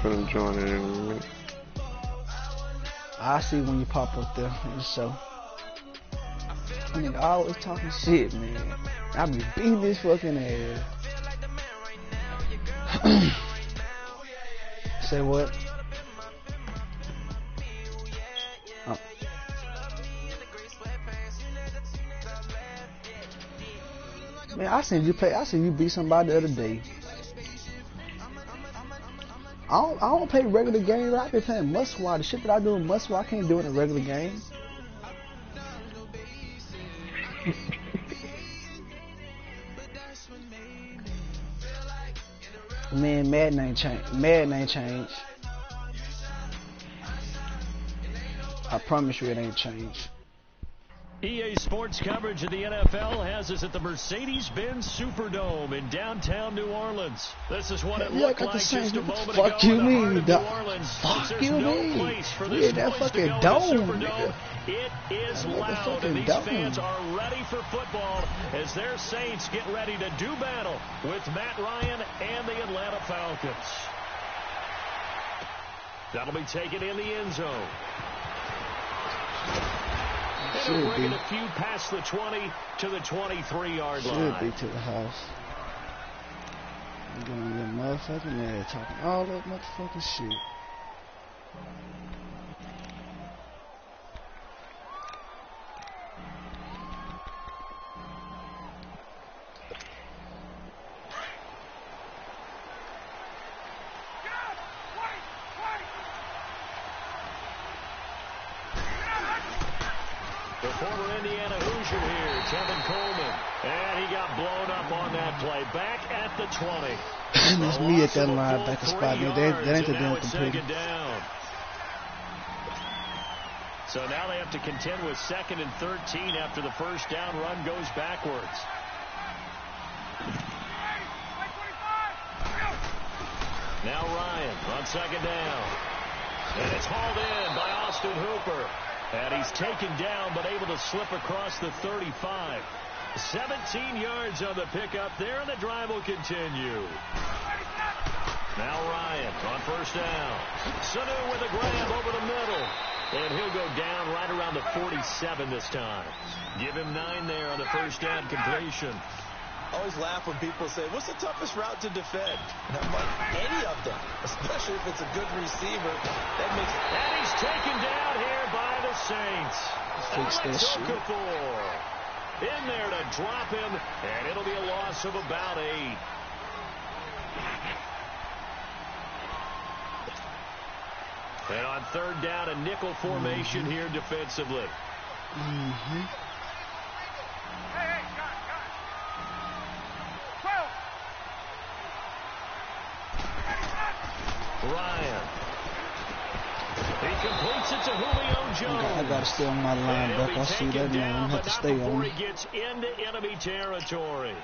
finna join it in a minute. I see when you pop up there in the show. Nigga always talking shit, man. I be beating this fucking ass. Say what? Oh. Man, I seen you play. I seen you beat somebody the other day. I don't play regular games. I been playing must-watch. The shit that I do in must-watch, I can't do it in a regular game. Man, Madden ain't changed. Madden ain't changed. I promise you it ain't changed. EA Sports coverage of the NFL has us at the Mercedes-Benz Superdome in downtown New Orleans. This is what it looked like just a moment ago. Fuck you mean? Fuck you mean? We in that fucking dome, nigga. It is loud, and these fans are ready for football as their Saints get ready to do battle with Matt Ryan and the Atlanta Falcons. That'll be taken in the end zone. It'll bring it a few past the 20 to the 23-yard line. Should be to the house. I'm gonna get motherfucking ass talking all that motherfucking shit. The former Indiana Hoosier here, Tevin Coleman. And he got blown up on that play. Back at the 20. It's me at that linebacker spot. That ain't the damn computer. So now they have to contend with 2nd and 13 after the first down run goes backwards. Now Ryan on 2nd down. And it's hauled in by Austin Hooper. And he's taken down, but able to slip across the 35. 17 yards on the pickup there, and the drive will continue. Now Ryan on first down. Sanu with a grab over the middle. And he'll go down right around the 47 this time. Give him 9 there on the first down completion. I always laugh when people say, what's the toughest route to defend? And I'm like, any of them, especially if it's a good receiver. That makes it. And he's taken down here by the Saints. Fix that shit. In there to drop him, and it'll be a loss of about 8. And on 3rd down, a nickel formation here defensively. Ryan. He completes it to Julio Jones. I gotta stay on my linebacker. I see that now. I have to stay on. He gets into enemy territory.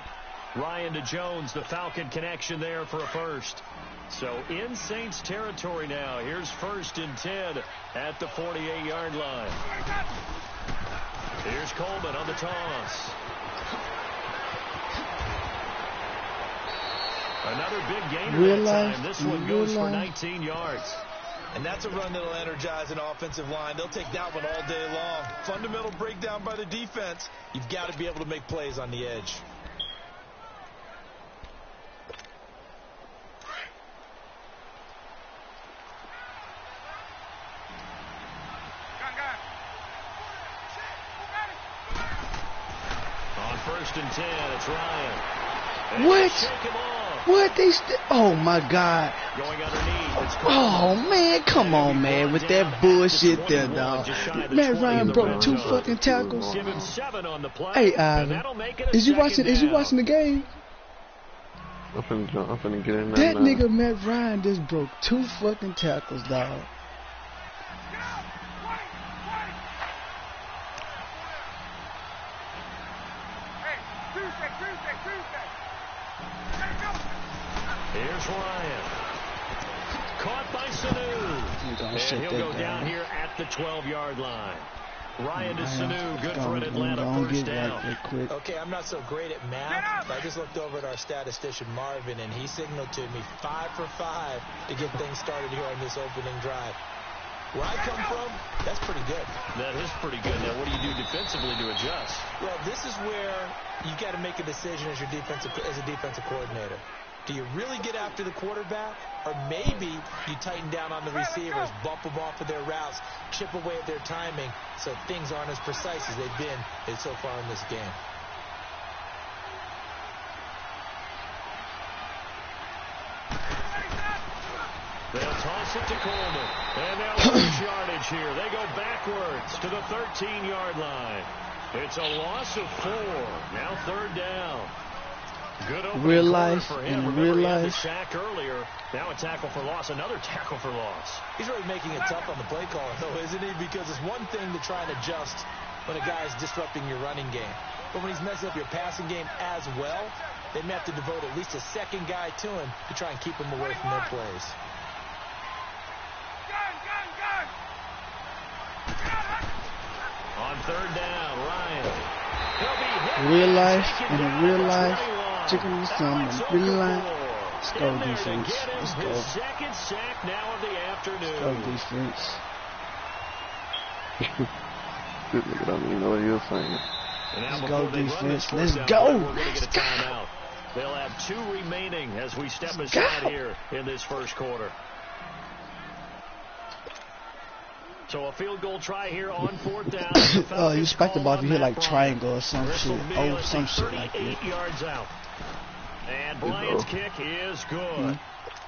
Ryan to Jones, the Falcon connection there for a first. So in Saints territory now. Here's 1st and 10 at the 48-yard line. Here's Coleman on the toss. Another big gainer that time. This one goes for 19 yards. And that's a run that'll energize an offensive line. They'll take that one all day long. Fundamental breakdown by the defense. You've got to be able to make plays on the edge. On 1st and 10, it's Ryan. And what? What they oh my God. Going underneath. Oh man, come on man with that bullshit there, dog. Matt Ryan broke 2 fucking tackles. Give him 7 on the play. Hey, Ivan, is you watching the game? I'm finna get in there. That nigga Matt Ryan just broke 2 fucking tackles, dog. Here's Ryan. Caught by Sanu. And he'll go down here at the 12-yard line. Ryan to Sanu, good for an Gonna Atlanta first get down. right quick. Okay, I'm not so great at math, but I just looked over at our statistician, Marvin, and he signaled to me 5 for 5 to get things started here on this opening drive. Where I come from, that's pretty good. That is pretty good. Now, what do you do defensively to adjust? Well, this is where you got to make a decision as a defensive coordinator. Do you really get after the quarterback, or maybe you tighten down on the receivers, bump them off of their routes, chip away at their timing, so things aren't as precise as they've been so far in this game. They'll toss it to Coleman, and they'll lose yardage here. They go backwards to the 13-yard line. It's a loss of 4. Now 3rd down. Good opening Real quarter life for him. and Remember, real he had the life. sack earlier. Now a tackle for loss. Another tackle for loss. He's really making it tough on the play caller, though, isn't he? Because it's one thing to try and adjust when a guy's disrupting your running game. But when he's messing up your passing game as well, they may have to devote at least a second guy to him to try and keep him away from their plays. On 3rd down, Ryan. He'll be hit. Real life Taken and down real at the life. 21. Chicken with some It's real over life. 4. Let's go In there to defense. get him Let's his go. second sack now of the afternoon. Go defense. This nigga don't even know what he was saying. And now Let's before go they run defense. this Let's first down go. play, we're going to Let's get a go. timeout. They'll have 2 remaining as we step Let's aside go. here in this first quarter. So a field goal try here on 4th down. The Oh, you Falcons spiked the call ball on if you hit Matt like Bryant. triangle or some Bristol shit. Beal Oh, is some shit like 38 that. yards out. And Bryant's kick is good.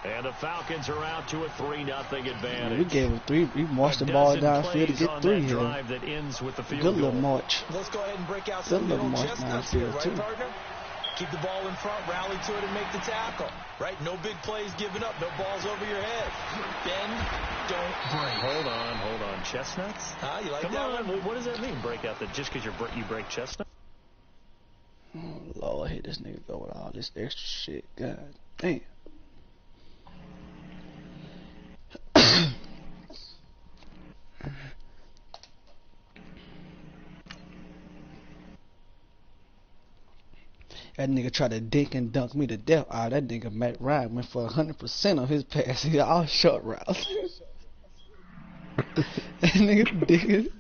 And the Falcons are out to a 3-0 advantage. We gave him 3. We marched the A ball dozen downfield to plays get on 3 that here. drive that ends with the field Good goal. little march. Let's go ahead and break out Good some little little march chestnuts here, downfield, right, too. partner? Keep the ball in front, rally to it, and make the tackle. Right? No big plays given up, no balls over your head. Bend, don't break. Hold on. Chestnuts? Huh? You like Come that on. one? What does that mean? Break out the just because you break chestnuts? Oh, Lord, here this nigga go with all this extra shit. God damn. That nigga tried to dink and dunk me to death. Ah, that nigga Matt Ryan went for 100% on his pass. He all short routes. That nigga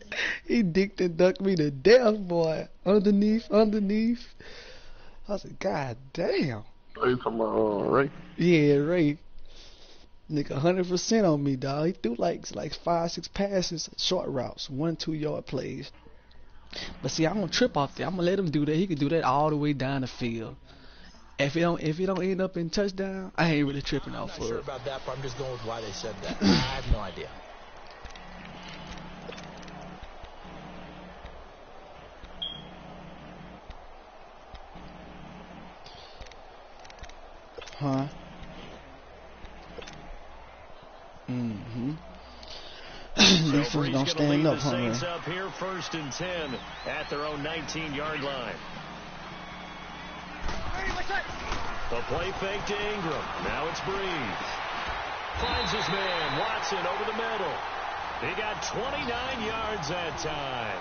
he dinked and dunked me to death, boy. Underneath. I was like, God damn. Oh, you talking about Ray? Yeah, Ray. Nigga 100% on me, dog. He threw like 5-6 passes, short routes, 1-2 yard plays. But see, I don't trip off there. I'm gonna let him do that. He can do that all the way down the field. If it don't end up in touchdown, I ain't really tripping I'm off not for sure it. about that, but I'm just going with why they said that. I have no idea. Huh? Mm-hmm. These fools don't stand up, huh, man? Saints up here 1st and 10 at their own 19-yard line. The play fake to Ingram. Now it's Breeze. Finds his man, Watson, over the middle. He got 29 yards that time.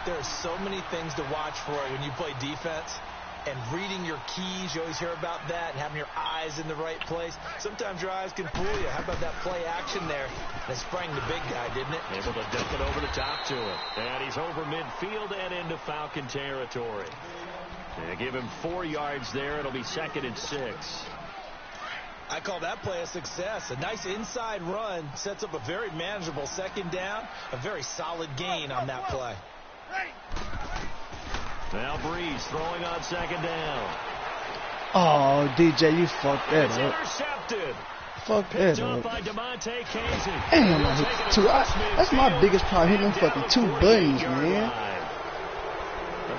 There are so many things to watch for when you play defense. And reading your keys, you always hear about that, and having your eyes in the right place. Sometimes your eyes can fool you. How about that play action there? That sprang the big guy, didn't it? Able to dump it over the top to him. And he's over midfield and into Falcon territory. They give him 4 yards there. It'll be 2nd and 6. I call that play a success. A nice inside run sets up a very manageable 2nd down. A very solid gain on that play. Now Breeze throwing on 2nd down. Oh, DJ, you fucked that It's up. intercepted. Fuck that Picked up up. by Demonte Casey. Damn, I hit the 2. That's my biggest problem, hitting them fucking 2 buttons, man.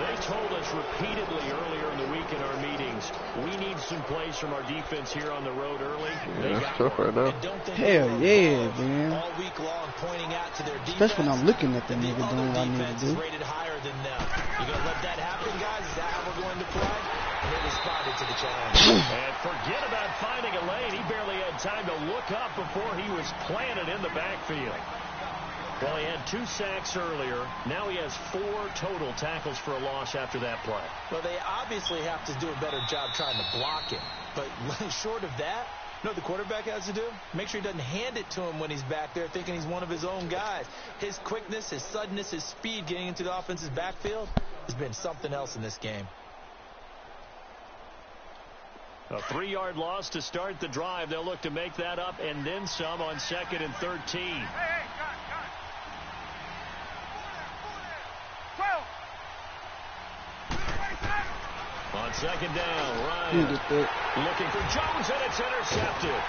They told us repeatedly earlier in the week in our meetings, we need some plays from our defense here on the road early. Yeah, that's tough right now. Hell yeah, man. All week long pointing out to their defense. Especially when I'm looking at the nigga other doing what I need defense to is do. rated higher than them. You gonna let that happen, guys? Is that how we're going to play? And they responded to the challenge. And forget about finding a lane. He barely had time to look up before he was planted in the backfield. Well, he had 2 sacks earlier. Now he has 4 total tackles for a loss after that play. Well, they obviously have to do a better job trying to block him. But short of that, you know what the quarterback has to do? Make sure he doesn't hand it to him when he's back there thinking he's one of his own guys. His quickness, his suddenness, his speed getting into the offense's backfield has been something else in this game. A 3-yard loss to start the drive. They'll look to make that up and then some on 2nd and 13. On 2nd down, Ryan looking for Jones, and it's intercepted.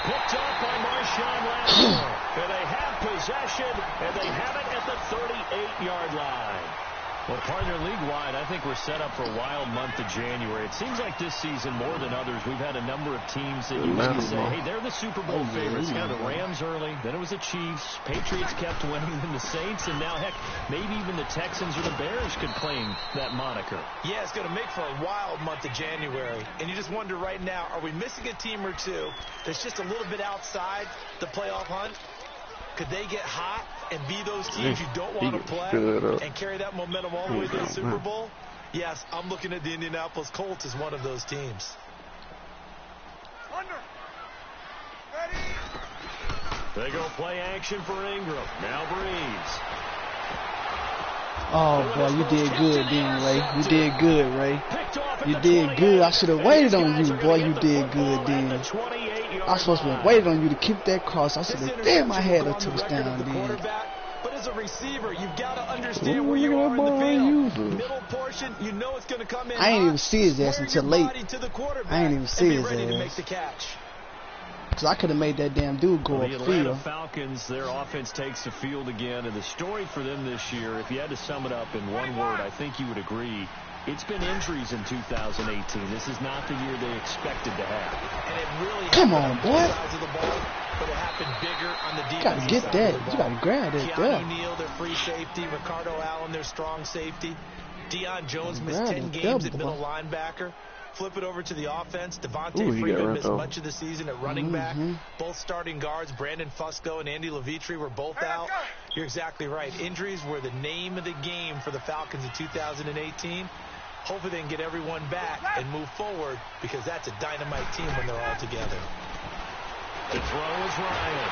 Picked off by Marshawn Lattimore. And they have possession, and they have it at the 38-yard line. Well, partner, league-wide, I think we're set up for a wild month of January. It seems like this season, more than others, we've had a number of teams that you maybe say, hey, they're the Super Bowl favorites. Kind of the Rams early, then it was the Chiefs. Patriots kept winning, then the Saints, and now, heck, maybe even the Texans or the Bears could claim that moniker. Yeah, it's going to make for a wild month of January. And you just wonder right now, are we missing a team or two that's just a little bit outside the playoff hunt? Could they get hot and be those teams you don't want to play and carry that momentum all the way to the Super Bowl? Yes, I'm looking at the Indianapolis Colts as one of those teams. They go play action for Ingram. Now Breeze. Oh, boy, you did good then, Ray. You did good, Ray. You did good. I should have waited on you, boy. You did good then. I was supposed to have waited on you to keep that cross. I should have, damn, I had a touchdown then. But as a receiver, you've got to understand where you are in the field. Middle portion, you know it's going to come in. I ain't even see his ass until late. I ain't even see his ass. Because I could have made that damn dude go the Atlanta upfield. Falcons, their offense takes the field again. And the story for them this year, if you had to sum it up in one word, I think you would agree, it's been injuries in 2018. This is not the year they expected to have. And it really come on, boy. But it happened bigger on the defensive you got to get that. You got to grab that. Keanu Neal, their free safety. Ricardo Allen, their strong safety. Deion Jones missed 10 games at middle linebacker. Flip it over to the offense. Devontae Freeman missed much of the season at running back. Both starting guards, Brandon Fusco and Andy Levitre, were both out. You're exactly right. Injuries were the name of the game for the Falcons in 2018. Hopefully they can get everyone back and move forward, because that's a dynamite team when they're all together. The throw is Ryan.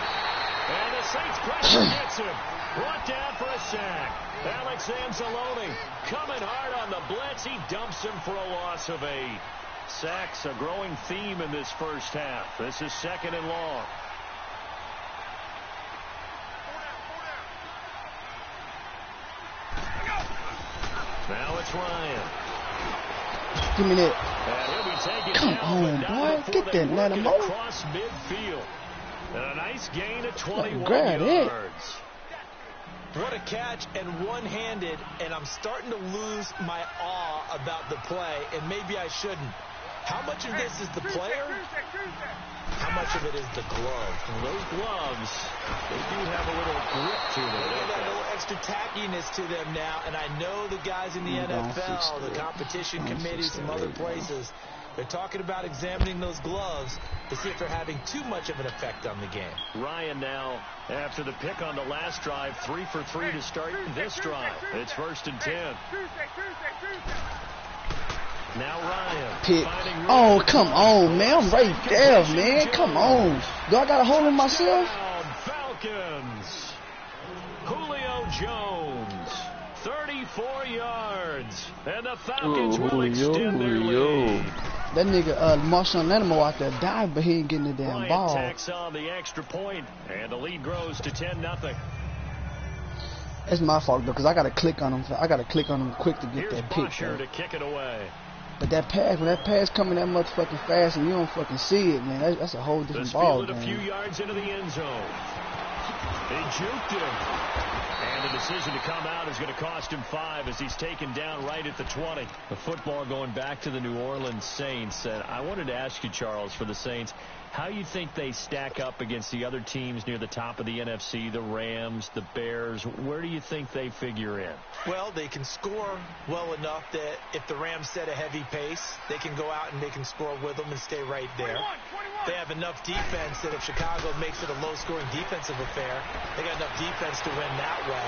And the Saints pressure gets him. Brought down for a sack. Alex Anzalone coming hard on the blitz. He dumps him for a loss of 8. Sacks a growing theme in this first half. This is 2nd and long. Now it's Ryan. Give me that. Come on, boy. Get that Lattimore. Across midfield. And a nice gain of 21 grab yards. It. What a catch, and one-handed, and I'm starting to lose my awe about the play, and maybe I shouldn't. How much of this is the player? How much of it is the glove? Well, those gloves, they do have a little grip to them. They got a little extra tackiness to them now, and I know the guys in the NFL, the competition committee, some other places, they're talking about examining those gloves to see if they're having too much of an effect on the game. Ryan now, after the pick on the last drive, 3 for 3 to start this drive. It's 1st and 10. Now Ryan. Pick. Oh, come on, man. I'm right there, man. Come on. Do I got a hold of myself? Falcons. Julio Jones. 34 yards. And the Falcons will extend their lead. That nigga, Marshawn Lattimore out there died, but he ain't getting the damn ball. Tacks on the extra point, and the lead grows to 10-0. That's my fault, though, because I got to click on him. I got to click on him quick to get Here's that pick. Bosher to kick it away. But that pass, when that pass coming that motherfucking fast and you don't fucking see it, man, that's a whole different ball game. A few yards into the end zone. They juked him. And the decision to come out is going to cost him 5 as he's taken down right at the 20. The football going back to the New Orleans Saints. And I wanted to ask you, Charles, for the Saints, how you think they stack up against the other teams near the top of the NFC, the Rams, the Bears. Where do you think they figure in? Well, they can score well enough that if the Rams set a heavy pace, they can go out and they can score with them and stay right there. they have enough defense that if Chicago makes it a low-scoring defensive affair, they got enough defense to win that way.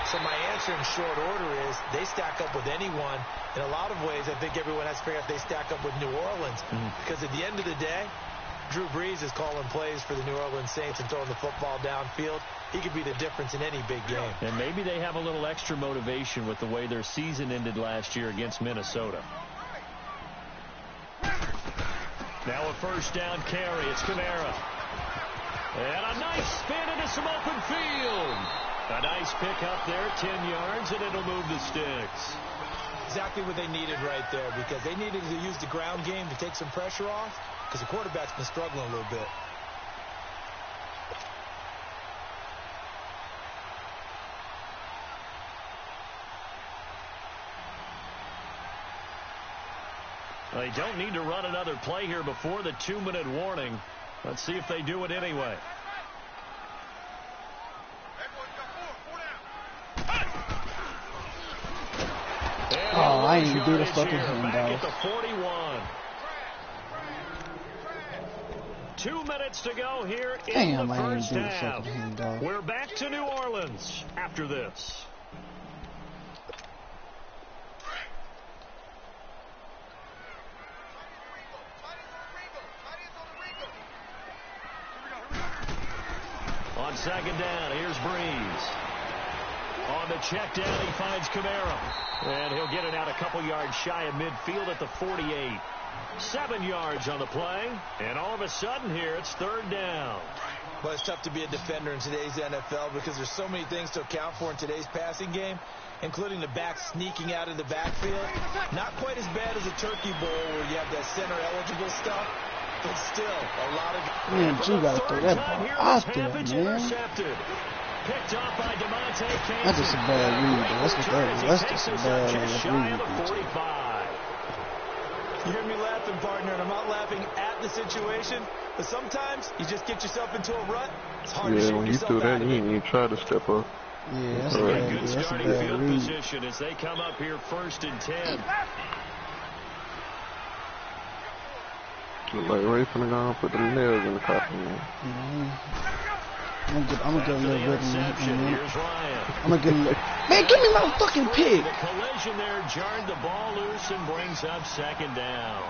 So my answer in short order is they stack up with anyone. In a lot of ways, I think everyone has to figure out if they stack up with New Orleans. Because at the end of the day, Drew Brees is calling plays for the New Orleans Saints and throwing the football downfield. He could be the difference in any big game. And maybe they have a little extra motivation with the way their season ended last year against Minnesota. Now a first down carry. It's Kamara. And a nice spin into some open field. A nice pick up there, 10 yards, and it'll move the sticks. Exactly what they needed right there, because they needed to use the ground game to take some pressure off, because the quarterback's been struggling a little bit. They don't need to run another play here before the 2-minute warning. Let's see if they do it anyway. Oh, I ain't do the fucking back at handoff. the 41. 2 minutes to go here in the first half. We're back to New Orleans after this. On second down, here's Brees. On the check down, he finds Kamara. And he'll get it out a couple yards shy of midfield at the 48. 7 yards on the play. And all of a sudden here, it's third down. Well, it's tough to be a defender in today's NFL because there's so many things to account for in today's passing game, including the back sneaking out of the backfield. Not quite as bad as a turkey bowl where you have that center-eligible stuff, but still a lot of... Man, you got to throw that ball out there, man. Intercepted. Picked off by Dmo91147's. That's just a bad read, though. That's just a bad read. 45. You hear me laughing, partner, and I'm not laughing at the situation, but sometimes you just get yourself into a rut. It's hard to shake when you yourself threw that out of in, it. you try to step up. Yeah, that's A a good starting bad field read. position as they come up here 1st and 10. Look like Ray finna go and put the nails in the coffin. I'm gonna get a little bit Here's Ryan. I'm gonna get a little. Man, give me my fucking pick. The collision there jarred the ball loose and brings up second down.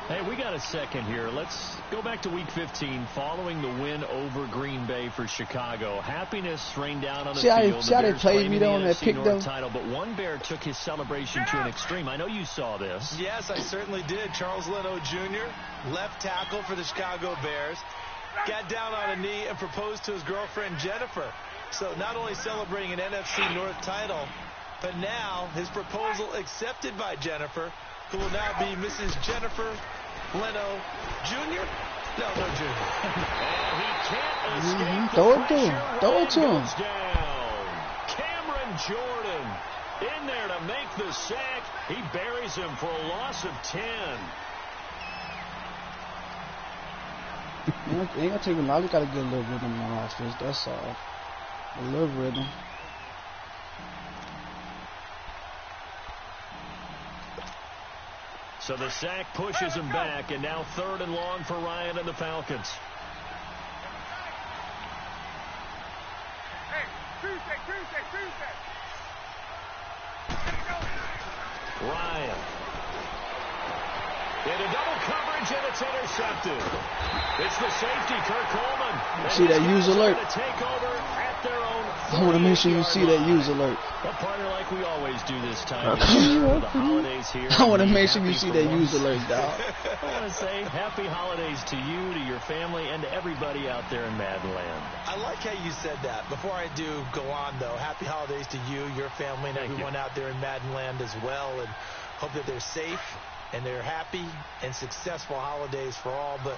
Hey, we got a second here. Let's go back to Week 15 following the win over Green Bay for Chicago. Happiness rained down on the field. See how they played me though on that pick though? Title, but one Bear took his celebration to an extreme. I know you saw this. Yes, I certainly did. Charles Leno Jr., left tackle for the Chicago Bears, got down on a knee and proposed to his girlfriend Jennifer. So not only celebrating an NFC North title, but now his proposal accepted by Jennifer, who will now be Mrs. Jennifer Leno Jr.? No Jr. And he can't escape Throw it to him. Throw it to him. Down. Cameron Jordan in there to make the sack. He buries him for a loss of 10. Ain't gonna take a lot. You gotta get a little rhythm in the offense. That's all. A little rhythm. So the sack pushes him back, and now 3rd and long for Ryan and the Falcons. Ryan. Into double coverage, and it's intercepted. It's the safety, Kirk Coleman. See that use alert? Take over at their own. I want to make sure you see that use alert. A partner like we always do this time of year for the holidays here. I want to make sure you see that use alert, dog. I want to say happy holidays to you, to your family, and to everybody out there in Madland. I like how you said that. Before I do go on, though, happy holidays to you, your family, and everyone out there in Madland as well, and hope that they're safe and they're happy and successful holidays for all. But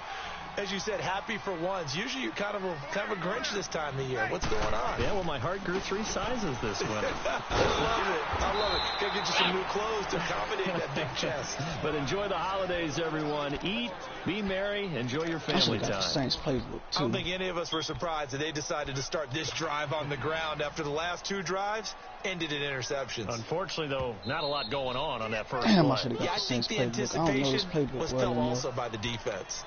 as you said, happy for once. Usually you're kind of a Grinch this time of year. What's going on? Yeah, well, my heart grew 3 sizes this winter. I love it. Gotta get you some new clothes to accommodate that big chest. But enjoy the holidays, everyone. Eat, be merry, enjoy your family time. Saints playbook I don't think any of us were surprised that they decided to start this drive on the ground after the last 2 drives ended in interceptions. Unfortunately, though, not a lot going on that first Damn, play. I I think the anticipation was felt also by the defense.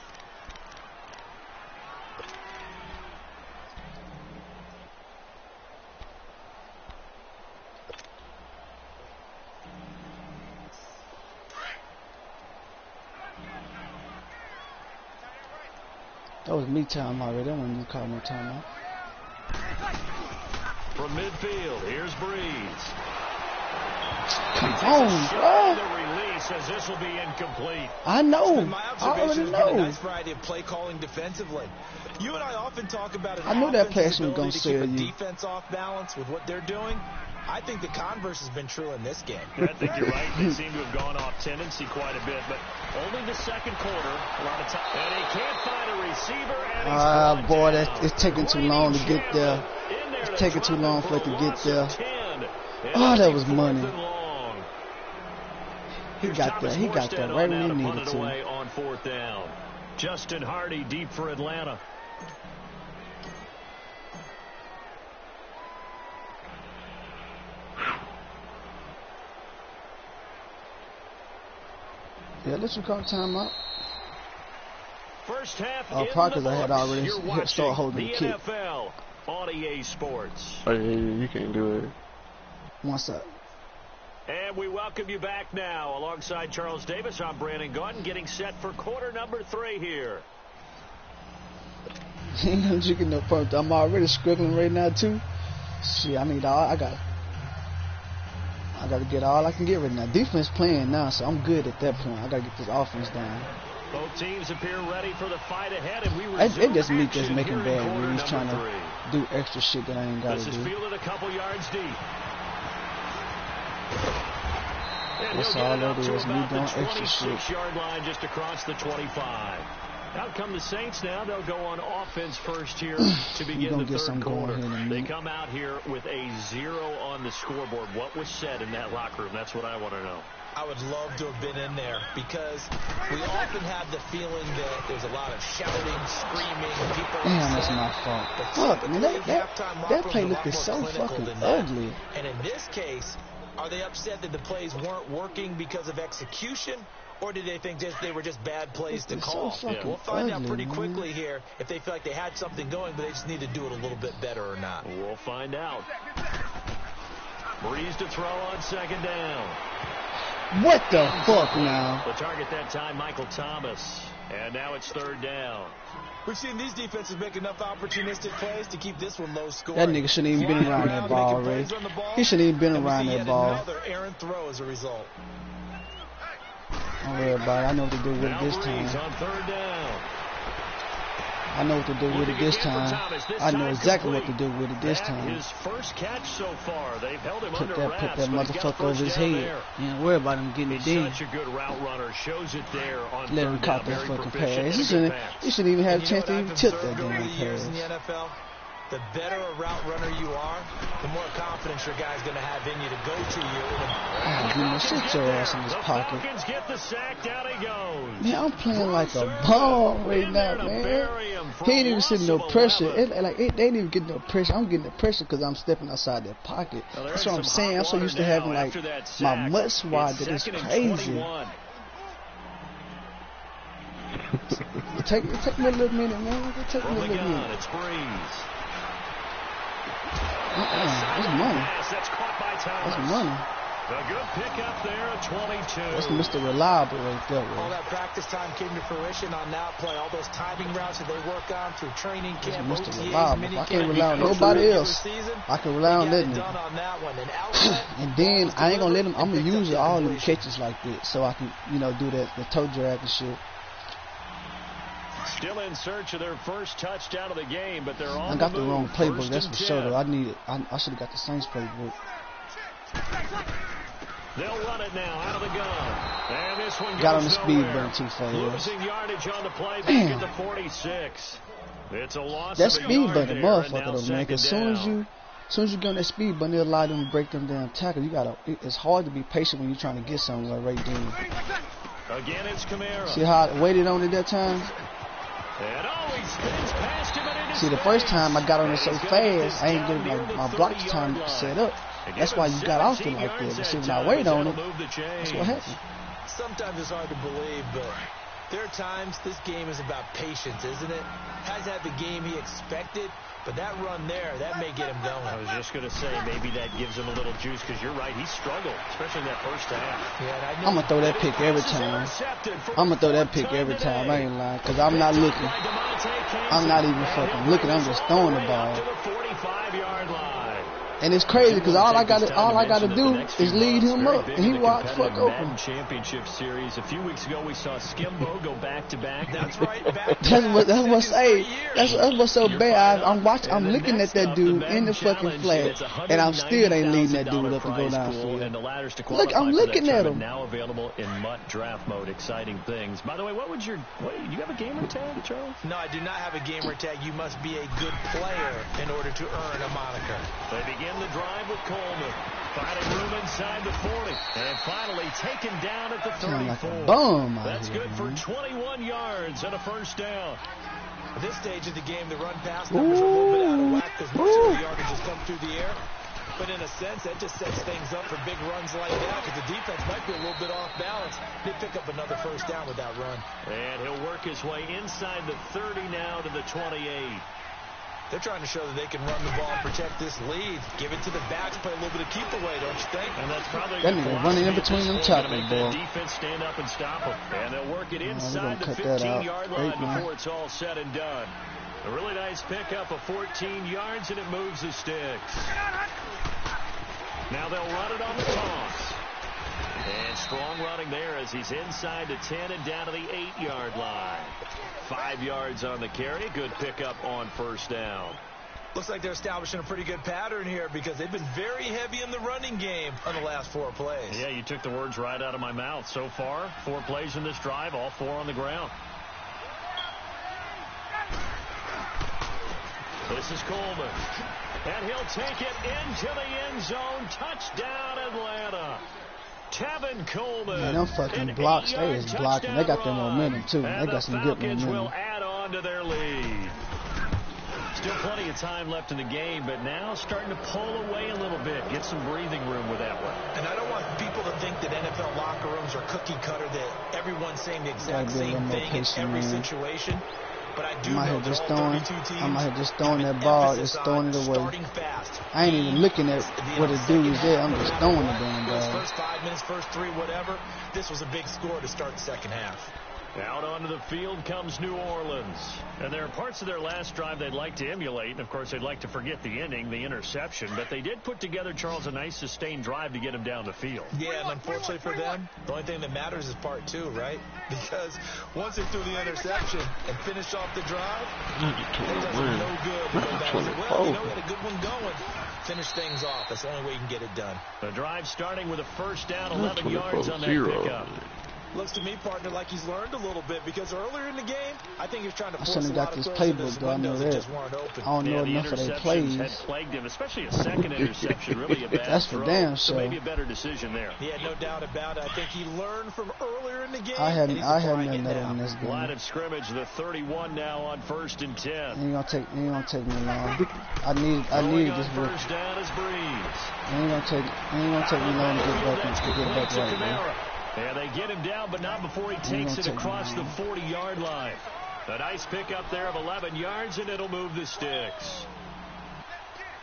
That was me time already. That wasn't you calling no timeout. From midfield, here's Breeze. Come on, bro. The release as this will be incomplete. I know. My I already observation has been a know. nice variety of play calling defensively. You and I often talk about I knew that offense's person was gonna ability to keep sell a you. defense off balance with what they're doing. I think the converse has been true in this game. I think you're right. They seem to have gone off tendency quite a bit, but only the second quarter. A lot of time. And he can't find a receiver. And he's Boy, down. it's taking too long to get there. It's taking too long for it to get there. Oh, that was money. He got that. He got that right when he needed to. On fourth down. Justin Hardy deep for Atlanta. Yeah, let's call timeout. First half. Probably because I had already started holding the kick. NFL on EA Sports. Oh, yeah, you can't do it. What's up? And we welcome you back now. Alongside Charles Davis, I'm Brandon Gordon, getting set for quarter number 3 here. You get no point. I'm already scribbling right now too. Shit, I need all. I got to get all I can get right now. Defense playing now, so I'm good at that point. I got to get this offense down. Both teams appear ready for the fight ahead, and we It just me just action making here in bad quarter moves, number trying 3. to do extra shit that I ain't got to This do. is fielded a couple yards deep. And That's he'll all get it up that to is, me about doing the extra shit. 26-yard line just across the 25. Out come the Saints now. They'll go on offense first here to begin the third quarter. They come out here with a 0 on the scoreboard. What was said in that locker room? That's what I want to know. I would love to have been in there because we often have the feeling that there's a lot of shouting, screaming, people Damn, that's upset. my fault. But Fuck, man, typically, that halftime play locker rooms looked are a so lot more clinical fucking than that. ugly. And in this case, are they upset that the plays weren't working because of execution? Or did they think they were just bad plays to call? So We'll find out ugly, pretty man. quickly here if they feel like they had something going, but they just need to do it a little bit better or not. We'll find out. Breeze to throw on second down. What the fuck now? The target that time, Michael Thomas. And now it's third down. We've seen these defenses make enough opportunistic plays to keep this one low scoring. That nigga shouldn't even been around that ball, Ray. He shouldn't even been around that ball. Another errant throw as a result. Don't worry about it. I know what to do with it this Breeze time. on third down. I know what to do with it this time. I know exactly what to do with it this time. His first catch so far. They've held him Put under that wraps, but he's got motherfucker over first his down head. there. You ain't worry about him getting it He's in. such a good route runner. Shows it there on Let him third caught down. that Very fucking proficient pass. and a good pass. He shouldn't even have a You chance know to what even I've tip observed that over damn the years in the pass. NFL? The better a route runner you are, the more confidence your guy's going to have in you to go to you. Man, sit your ass in his The pocket. Falcons get the sack. Down he goes. Man, I'm playing like a bum right now, man. He ain't even sitting no pressure. They ain't even getting no pressure. I'm getting the pressure because I'm stepping outside that pocket. That's what I'm saying. I'm so used to having like my mutts wide that it's crazy. It take me a little minute, man. It take me a From the little gun, minute. it's Breeze. That's money. That's caught by Thomas. That's money. A good pickup there at 22. That's Mr. Reliable right there, All bro. that practice time came to fruition on that play. All those timing routes that they work on through training camp, Mr. OTAs, Reliable. mini I can't camp, rely on before nobody the regular else. season, I can rely on they that got it nigga. done on that one. And outlet, And then I ain't gonna let him. I'm gonna picked up use the all them completion. catches like that, so I can, do that, the toe drag and shit. Still in search of their first touchdown of the game, but they're on I got the the move. wrong playbook. First That's and for sure. 10. Though I should have got the Saints playbook. They'll run it now out of the gun. And this one Got on goes the speed nowhere. button too fast. Losing yardage on the play back Damn. at the 46. It's a loss That of a speed yard button, there, and motherfucker, now though, man. Because second as down. soon as you get on that speed button, it'll allow them to break them down tackles. It's hard to be patient when you're trying to get somewhere right then. Again, it's Kamara. See how I waited on it that time? And he spins past him and into See, the space. first time I got on it so He's gonna get this fast, I ain't down getting near the my block 30-yard time line. set up. They That's give why him you got off it 17 like that. yards But see, that when I time, wait but on it, that'll move the that's what chains. happened. Sometimes it's hard to believe, but there are times this game is about patience, isn't it? Has had the game he expected, but that run there, that may get him going. I was just going to say, maybe that gives him a little juice, because you're right, he struggled, especially in that first half. Yeah, and I know I'm going to throw that pick every time. I'm going to throw that pick every time. I ain't lying, because I'm not looking. I'm not even fucking looking. I'm just throwing the ball. To the 45-yard line. And it's crazy because all I gotta do is lead him up, and he walks fuck open. Championship series. A few weeks ago, we saw Skimbo go back-to-back. That's right. That's what's so bad. I'm looking at that dude in the fucking flag, and I'm still ain't leading that dude up to go downfield. Look, I'm looking at him. Now available in MUT draft mode. Exciting things. By the way, do you have a gamer tag, Charles? No, I do not have a gamer tag. You must be a good player in order to earn a moniker. They begin the drive with Coleman. Finding room inside the 40. And finally taken down at the 34. That's good for 21 yards and a first down. At this stage of the game, the run-pass numbers are a little bit out of whack because most of the yardage has come through the air. But in a sense, that just sets things up for big runs like that because the defense might be a little bit off balance. They pick up another first down with that run. And he'll work his way inside the 30 now to the 28. They're trying to show that they can run the ball and protect this lead. Give it to the backs, play a little bit of keep away, don't you think? And that's probably that nigga running in between them choppers, boy. Defense stand up and stop them. And they'll work it inside the 15-yard line before it's all said and done. A really nice pickup of 14 yards, and it moves the sticks. Now they'll run it on the toss. And strong running there as he's inside the 10 and down to the 8-yard line. 5 yards on the carry. Good pickup on first down. Looks like they're establishing a pretty good pattern here because they've been very heavy in the running game on the last 4 plays. Yeah, you took the words right out of my mouth. So far, 4 plays in this drive, all 4 on the ground. This is Coleman. And he'll take it into the end zone. Touchdown, Atlanta. Tevin Coleman. Man, them fucking blocks, they is blocking. They got their momentum, too. They got some good momentum. Will add on to their lead. Still plenty of time left in the game, but now starting to pull away a little bit. Get some breathing room with that one. And I don't want people to think that NFL locker rooms are cookie cutter, that everyone's saying the exact same thing in every situation. But I do know that all 32 teams I'm out here just throwing that ball, just throwing it away. I ain't even looking at what the dude is there. I'm just throwing the damn ball. First 5 minutes, first 3, whatever. This was a big score to start the second half. Out onto the field comes New Orleans. And there are parts of their last drive they'd like to emulate. And, of course, they'd like to forget the inning, the interception. But they did put together, Charles, a nice sustained drive to get him down the field. Yeah, and unfortunately for them, the only thing that matters is part 2, right? Because once they threw the interception and finished off the drive, it does no good to go back and say, well, you know, we had a good one going. Finish things off. That's the only way you can get it done. The drive starting with a first down, 11 yards on that pickup. Looks to me, partner, like he's learned a little bit because earlier in the game, I think he was trying to force a got lot this of throws into playbook, though. I know that that. just weren't open. I don't know enough of their plays. Had plagued him, especially a second interception. Really a bad That's for throw. damn So sure. maybe a better decision there. Yeah, no doubt about it. I think he learned from earlier in the game. I haven't done that in this game. Line of scrimmage, the 31 now on 1st and 10. Ain't gonna take me long. I need this work. First down is Breeze. Ain't gonna take me long to get back right, man. Yeah, they get him down, but not before he takes it across the 40-yard line. A nice pickup there of 11 yards, and it'll move the sticks.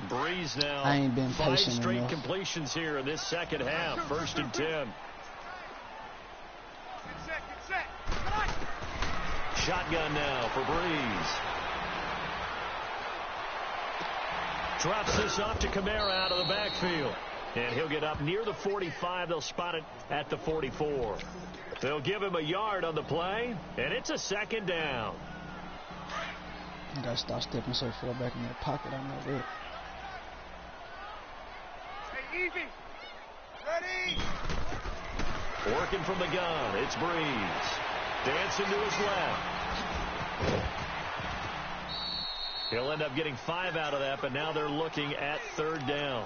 Breeze now. I ain't been 5 patient straight enough. completions here in this second half. 1st and 10. Shotgun now for Breeze. Drops this off to Kamara out of the backfield. And he'll get up near the 45. They'll spot it at the 44. They'll give him a yard on the play, and it's a second down. I gotta start stepping so far back in that pocket. I know that. Hey, Evie. Ready? Working from the gun, it's Breeze. Dancing to his left. He'll end up getting 5 out of that, but now they're looking at 3rd down.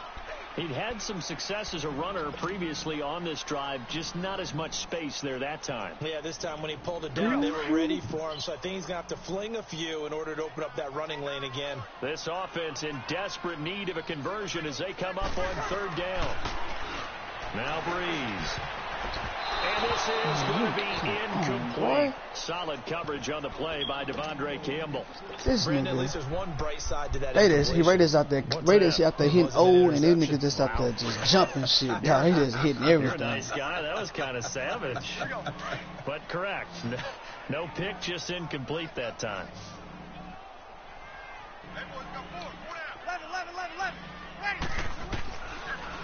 He'd had some success as a runner previously on this drive, just not as much space there that time. Yeah, this time when he pulled it down, they were ready for him, so I think he's going to have to fling a few in order to open up that running lane again. This offense in desperate need of a conversion as they come up on 3rd down. Now Breeze. And this is going to be incomplete. Solid coverage on the play by Devondre Campbell. Brandon, at least there's one bright side to that. Raiders out there hitting old, and these niggas just out there just jumping shit. Dog, he just hitting everything. You're a nice guy. That was kind of savage. But correct. No pick, just incomplete that time.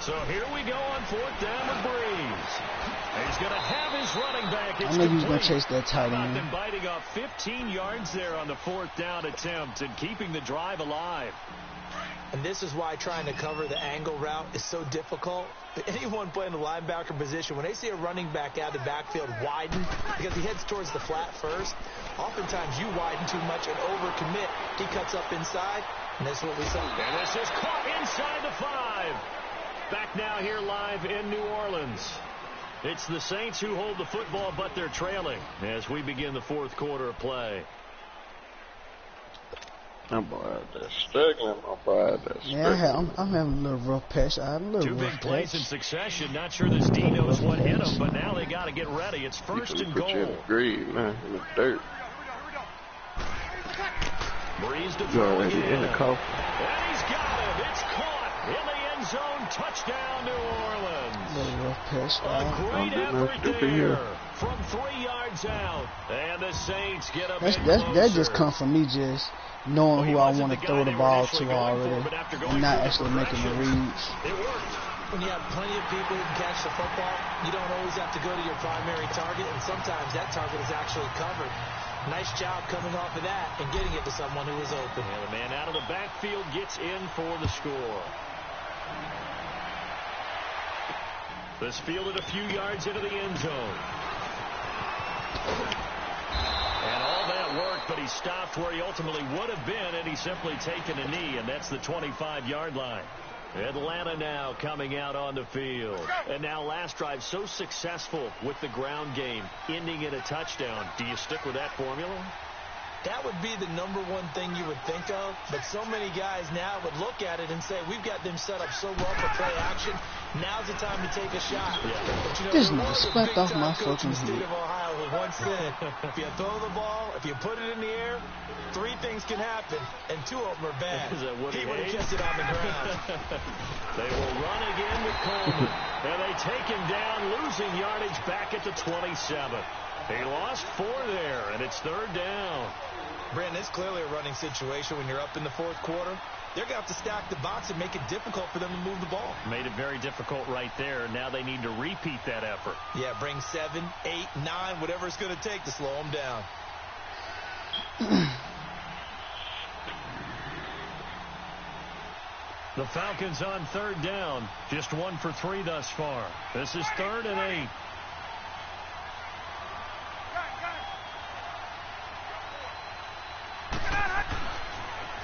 So here we go on 4th down with Breeze. He's going to have his running back. It's I know you was going complete. to chase that tight How about end. them biting off 15 yards there on the 4th down attempt and keeping the drive alive. And this is why trying to cover the angle route is so difficult. Anyone playing the linebacker position, when they see a running back out of the backfield widen, because he heads towards the flat first, oftentimes you widen too much and overcommit. He cuts up inside, and this is what we saw. And this is caught inside the 5. Back now here live in New Orleans. It's the Saints who hold the football, but they're trailing as we begin the 4th quarter of play. My boy out there struggling, my boy out there Yeah, struggling. I'm having a little rough patch. I'm a little Two big rough plays in patch. succession. Not sure this D knows what hit him, but now they got to get ready. It's 1st and Put you in goal. the grave, man, in the dirt. Breeze to You throw already again. in the coffin. And he's got it. It's caught in the end zone. Touchdown, New Orleans. Little rough patch. A great do nothing effort stupid there here. from 3 yards out. And the Saints get a bit That just closer. come from me just knowing who I want to throw the ball to already and not actually making the reads. It worked. When you have plenty of people who can catch the football, you don't always have to go to your primary target, and sometimes that target is actually covered. Nice job coming off of that and getting it to someone who was open. And the man out of the backfield gets in for the score. This fielded a few yards into the end zone. And all that worked, but he stopped where he ultimately would have been, and he's simply taken a knee, and that's the 25-yard line. Atlanta now coming out on the field. And now last drive so successful with the ground game, ending in a touchdown. Do you stick with that formula? That would be the number one thing you would think of, but so many guys now would look at it and say, we've got them set up so well for play action. Now's the time to take a shot. Yeah. But you know, This there nigga was a spanked off big-time my coach in the fucking state head. of Ohio who once said, if you throw the ball, if you put it in the air, 3 things can happen, and 2 of them are bad. Is that Woody He would have Hayes? kept it on the ground. They will run again with Coleman. And they take him down, losing yardage back at the 27. He lost 4 there, and it's 3rd down. Brandon, it's clearly a running situation when you're up in the 4th quarter. They're going to have to stack the box and make it difficult for them to move the ball. Made it very difficult right there. Now they need to repeat that effort. Yeah, bring 7, 8, 9, whatever it's going to take to slow them down. The Falcons on 3rd down. Just 1 for 3 thus far. This is 3rd and 8.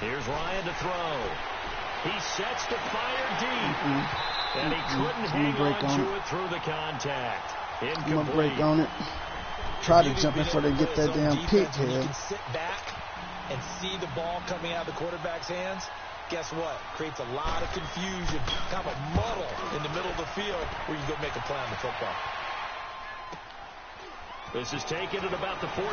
Here's Ryan to throw. He sets to fire deep. And he couldn't hang on to it through the contact. I'm Incomplete. gonna break on it. Try to jump in before they get that damn pick You here. can sit back and see the ball coming out of the quarterback's hands. Guess what? Creates a lot of confusion, kind of a muddle in the middle of the field where you go make a play on the football. This is taken at about the 14.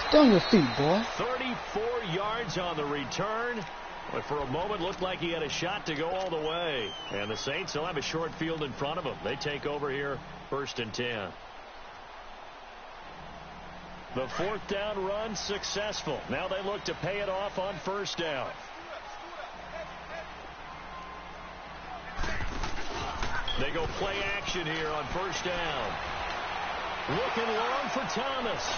Stay on your feet, boy. 34 yards on the return. But for a moment, looked like he had a shot to go all the way. And the Saints will have a short field in front of them. They take over here, 1st and 10. The 4th down run successful. Now they look to pay it off on 1st down. They go play action here on 1st down. Looking long for Thomas.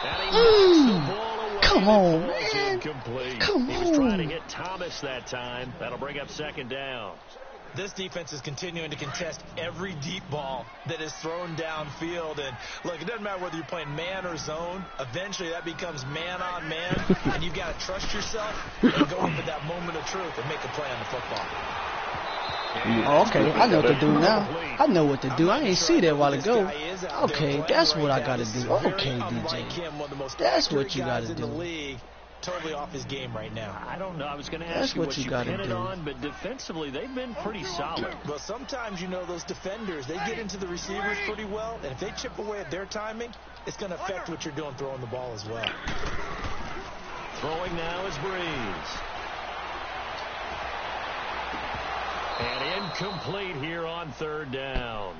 And he knocks the ball away. Come and on, it falls man. incomplete. Come He was trying to on. hit Thomas that time. That'll bring up 2nd down. This defense is continuing to contest every deep ball that is thrown downfield. And, look, it doesn't matter whether you're playing man or zone. Eventually, that becomes man on man. And you've got to trust yourself and go up at that moment of truth and make a play on the football. Oh, okay, I know what to do now. I know what to do. I ain't see that a while ago. Okay, that's what I gotta do. Okay, DJ. That's what you gotta do. Totally off his game right now. I don't know. I was going to That's ask you what what you you gotta pin it do. on, but defensively, they've been pretty solid. Well, sometimes, you know, those defenders, they get into the receivers pretty well, and if they chip away at their timing, it's going to affect what you're doing throwing the ball as well. Throwing now is Breeze. And incomplete here on 3rd down.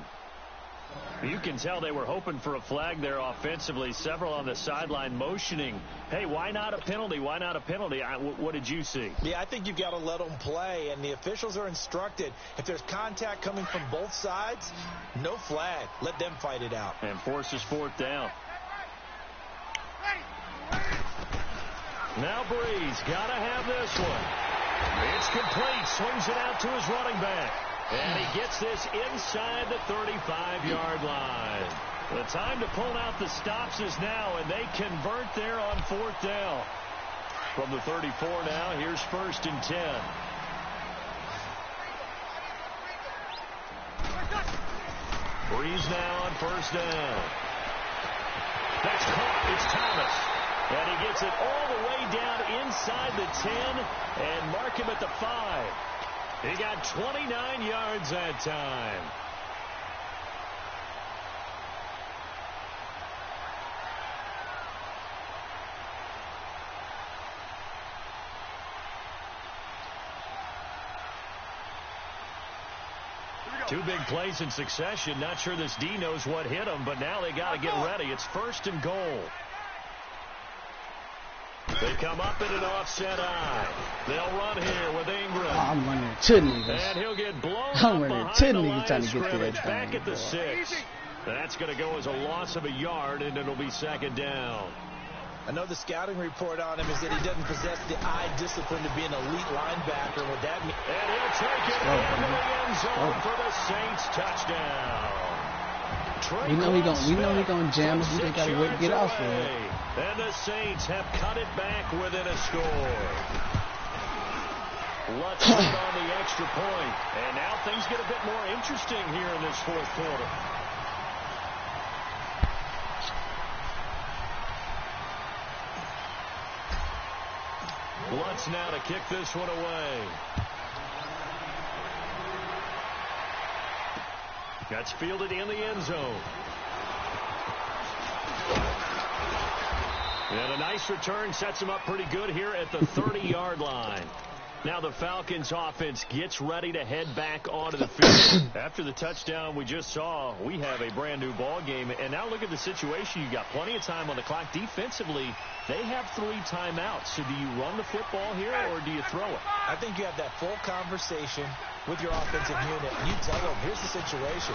You can tell they were hoping for a flag there offensively. Several on the sideline motioning, hey, why not a penalty? Why not a penalty? What did you see? Yeah, I think you've got to let them play, and the officials are instructed. If there's contact coming from both sides, no flag. Let them fight it out. And forces fourth down. Now Breeze, got to have this one. It's complete. Swings it out to his running back. And he gets this inside the 35-yard line. The time to pull out the stops is now, and they convert there on fourth down. From the 34 now, here's 1st and 10. Breeze now on 1st down. That's caught. It's Thomas. And he gets it all the way down inside the 10 and mark him at the 5. He got 29 yards that time. Two big plays in succession. Not sure this D knows what hit him, but now they got to get ready. It's 1st and goal. They come up in an offset eye. They'll run here with Ingram. Oh, I'm running to niggas. And he'll get blown I'm up running behind to the niggas line trying of to get to that scrimmage. Back at the 6. That's going to go as a loss of a yard, and it'll be 2nd down. I know the scouting report on him is that he doesn't possess the eye discipline to be an elite linebacker. What that means? And he'll take it into the end zone for the Saints touchdown. We know he gonna jam us. We just gotta wait to get out for it. And the Saints have cut it back within a score. Let's put on the extra point. And now things get a bit more interesting here in this 4th quarter. Lutz now to kick this one away. That's fielded in the end zone. And a nice return sets him up pretty good here at the 30-yard line. Now the Falcons offense gets ready to head back onto the field. After the touchdown we just saw, we have a brand new ball game. And now look at the situation. You've got plenty of time on the clock. Defensively, they have 3 timeouts. So do you run the football here or do you throw it? I think you have that full conversation with your offensive unit. You tell them, here's the situation.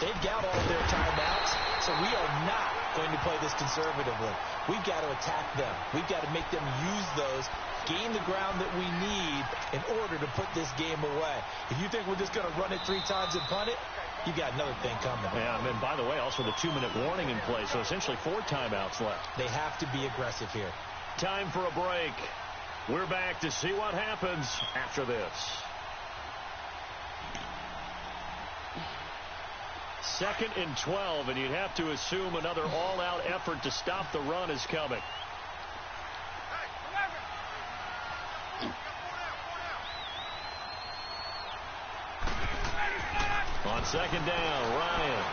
They've got all of their timeouts, so we are not going to play this conservatively. We've got to attack them. We've got to make them use those, gain the ground that we need in order to put this game away. If you think we're just going to run it 3 times and punt it, you got another thing coming. Yeah, and by the way, also the 2-minute warning in play, so essentially 4 timeouts left. They have to be aggressive here. Time for a break. We're back to see what happens after this. 2nd and 12, and you'd have to assume another all-out effort to stop the run is coming. On 2nd down, Ryan.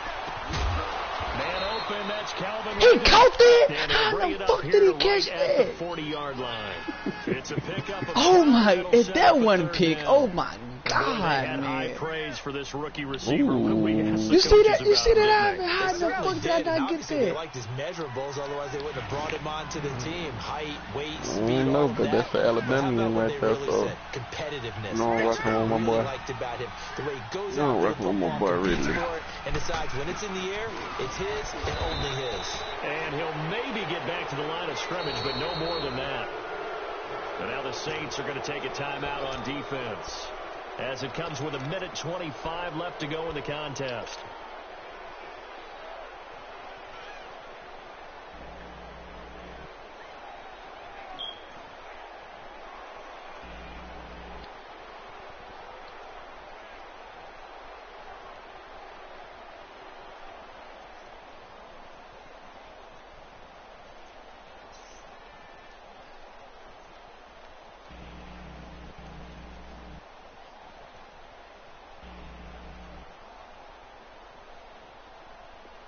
Man open, that's Calvin. He caught that? And he'll bring it How the up fuck here did he to catch right at the that? 40-yard line. It's a pickup. Oh my, if that one one pick, oh my God, had high man. praise for this rookie receiver. We asked the You see that? coaches You see about that? him, didn't How the fuck did I not get Obviously, they that? liked his measurables, otherwise they wouldn't have brought him onto the team. Height, weight, I speed, don't know, all of but that. that's the Alabamian But how about what right they there, really so said? Competitiveness. you don't That's reckon what with my I boy. really liked about him. The way he goes You don't out reckon with my boy, competes really. for it, and decides when it's in the air, it's his and only his. And he'll maybe get back to the line of scrimmage, but no more than that. But now the Saints are going to take a timeout on defense, as it comes with 1:25 left to go in the contest.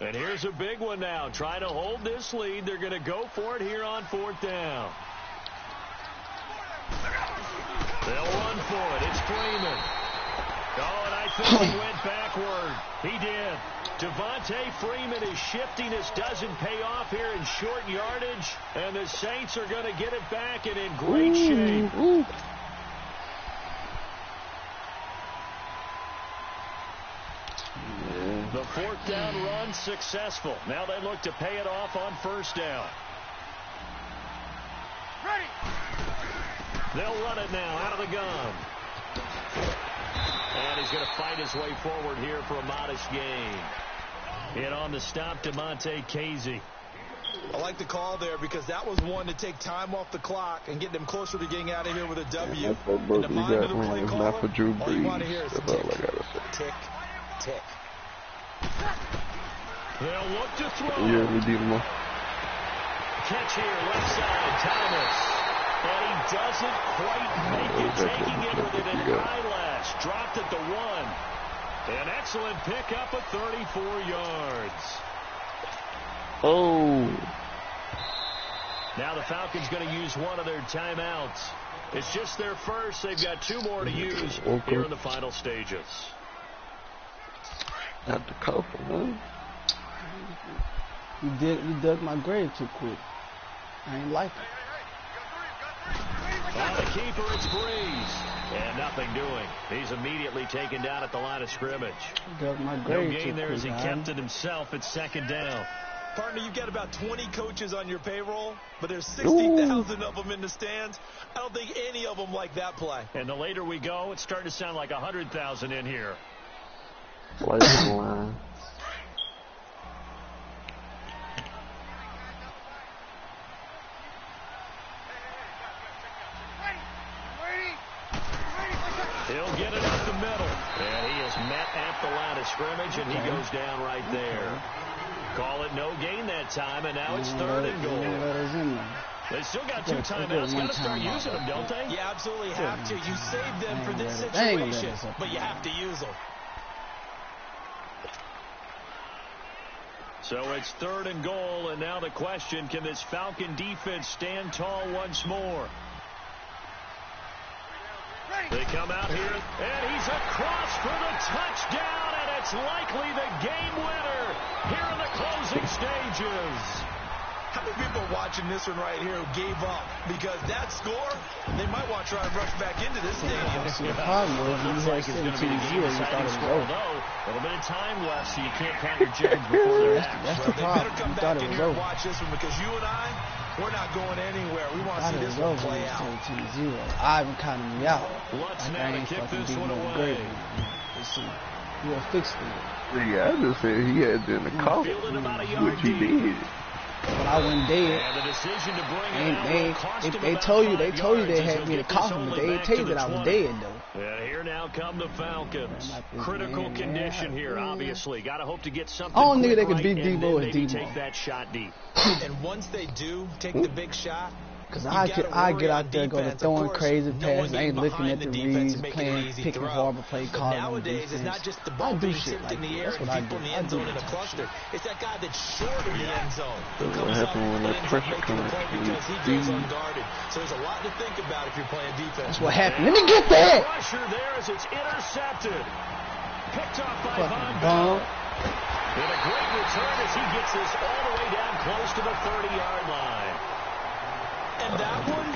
And here's a big one now. Trying to hold this lead. They're going to go for it here on 4th down. They'll run for it. It's Freeman. Oh, and I think he went backward. He did. Devontae Freeman, his shiftiness doesn't pay off here in short yardage, and the Saints are going to get it back and in great shape. The 4th down run successful. Now they look to pay it off on 1st down. Ready. They'll run it now out of the gun. And he's going to fight his way forward here for a modest gain. And on the stop, DeMonte Casey. I like the call there because that was one to take time off the clock and get them closer to getting out of here with a W. That's what book you got, man. It's not for Drew all you want to hear Brees. is That's all I gotta say. tick, tick. They'll look to throw. Yeah, we need more. Catch here, left side, Thomas. And he doesn't quite make it, taking it with an eyelash. Dropped at the 1. An excellent pickup of 34 yards. Oh. Now the Falcons going to use one of their timeouts. It's just their first. They've got 2 more to use here in the final stages. Not the coffin, man. You dug my grave too quick. I ain't like it. On the keeper, it's Breeze. And nothing doing. He's immediately taken down at the line of scrimmage. Dug my No grave gain too there quick, as he man. kept it himself at 2nd down. Partner, you've got about 20 coaches on your payroll, but there's 60,000 of them in the stands. I don't think any of them like that play. And the later we go, it's starting to sound like 100,000 in here. Play the line. He'll get it up the middle. And he is met at the line of scrimmage, and he goes down right there. Call it no gain that time, and now it's 3rd and goal. They still got 2 timeouts. Got to start using them, don't they? You absolutely have to. You save them for this situation, but you have to use them. So it's 3rd and goal, and now the question, can this Falcon defense stand tall once more? They come out here, and he's across for the touchdown, and it's likely the game winner here in the closing stages. How many people are watching this one right here who gave up? Because that score, they might want to try and rush back into this stadium. The problem was when you had 17-0, you thought it was over. A little bit of time left, so you can't count your chickens before they're hatched. That's Well, the they problem. better come You back thought it in was here and over. watch this one because you and I, we're not going anywhere. We want to Thought see it this was one over play when out. it was 17-0. Ivan counted me out. Lutz Like now I to ain't kick fucking this beating one no away. grave. You see, you'll fix it. Yeah, I just said he had in the coffin, Fielded about a yard which he deep. did. But I wasn't dead. And the decision to bring it out will cost him They about told you 5 they yards they as had he'll me in the get this coffin, but only they didn't back tell to you the that I was 20. dead though. And here now come the Falcons. Critical condition here, obviously. Got to hope to get something I don't think quick they could right beat and Dmo then as maybe Dmo. take that shot deep. And once they do take the big shot, Cause you I gotta get worry out on there, go to defense. Of throwing course, crazy no one passes, getting ain't looking behind at the defense reads, and making an playing, easy picking throw. harbor play, But calling nowadays, it's not just the ball I do being shit tipped like in the that. air That's and what I people do. in the I end do zone in a that type of cluster. shit. It's that guy that's short of the end zone who That's what comes up happened when and that ends up pressure making the comes play from because he the goes D. unguarded. So there's a lot to think about if you're playing defense. That's what happened. Let me get that. Pressure there as it's intercepted. Picked off by Fucking Von bomb. Bell. And a great return as he gets this all the way down close to the 30-yard line. And that one,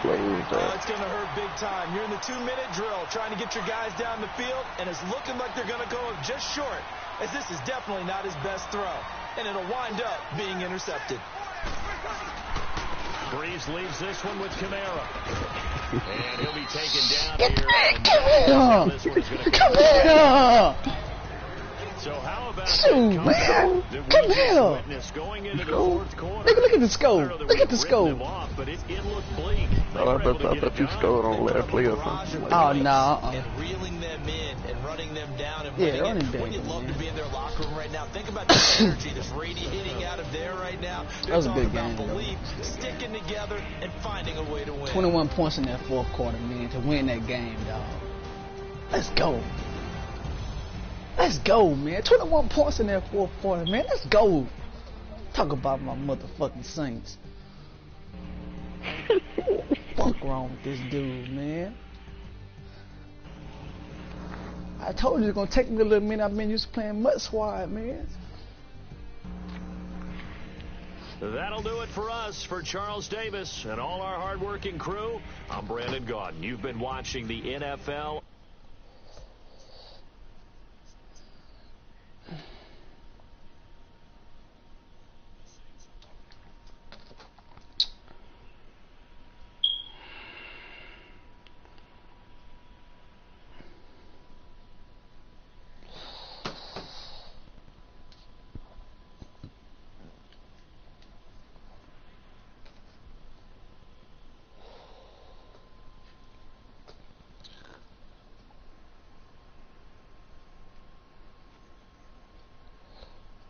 That. it's going to hurt big time. You're in the 2-minute drill trying to get your guys down the field, and it's looking like they're going to go just short, as this is definitely not his best throw. And it'll wind up being intercepted. Breeze leaves this one with Kamara. And he'll be taken down here. Come This one is going to Come here. So how about Shoot, that man. comeback that Come we just here. witnessed going into the fourth quarter? Look at the I scope. don't know that Look at we've the written scope. them off, but it looked bleak. They I were able to thought get it you done. scored on last play or something. Like Oh that. no. And reeling them in and running them down. And Yeah, running running in. Wouldn't you down, love man. to be in their locker room right now? Think about the energy that's radiating out of there right now. That was a They're good talking about game, though. belief, sticking together, and finding a way to win. 21 points in that fourth quarter, man, to win that game, dog. Let's go. Let's go, man. 21 points in that fourth quarter, man. Let's go. Talk about my motherfucking Saints. Fuck wrong with this dude, man. I told you it's gonna take me a little minute. I've been used to playing Mud Squad, man. That'll do it for us. For Charles Davis and all our hard-working crew, I'm Brandon Gaudin. You've been watching the NFL.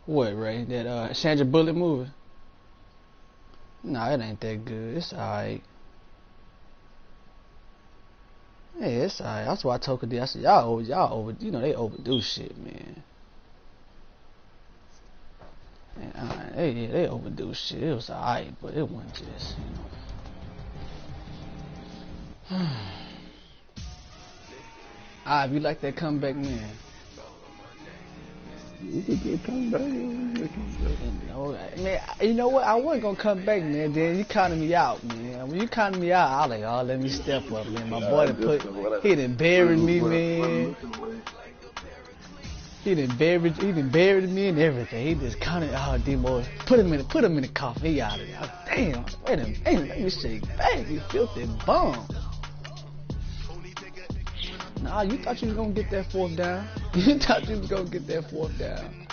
What, Ray? That Sandra Bullock movie? Nah, it ain't that good. It's alright. Yeah, it's alright. That's why I told Kadir. I said, y'all over, you know, they overdo shit, man. And, they overdo shit. It was alright, but it wasn't just, you know. If you like that comeback, man. You could just come back. Man, you know what? I wasn't gonna come back, man. Then you counted me out, man. When you counted me out, I was like, oh, let me step up, man. My boy he done buried me, man. He done buried me and everything. He just counted, oh, Dmo, put him in the coffin. He out of there. Oh, damn, wait a minute, let me shake back. You filthy bum. Nah, you thought you was gonna get that fourth down. You thought you was gonna get that fourth down.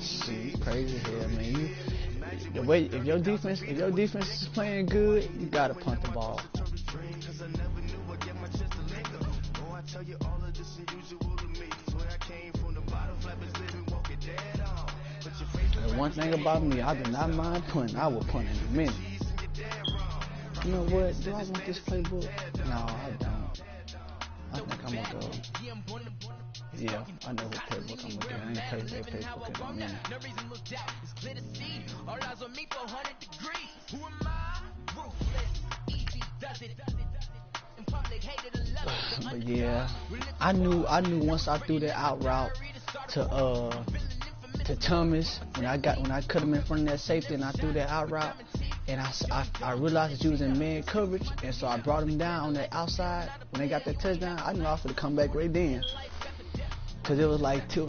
Shit, crazy hell, man. If your defense is playing good, you gotta punt the ball. And one thing about me, I do not mind punting. I will punt in a minute. You know what? Do I want this playbook? No, I don't. I think I'm gonna go. Yeah, I know what playbook I'm gonna do. I ain't played that playbook in a minute. But yeah, I knew once I threw that out route to Thomas when I cut him in front of that safety and I threw that out route. And I realized that you was in man coverage, and so I brought him down on that outside. When they got that touchdown, I knew I was going to come back right then. Because it was like 2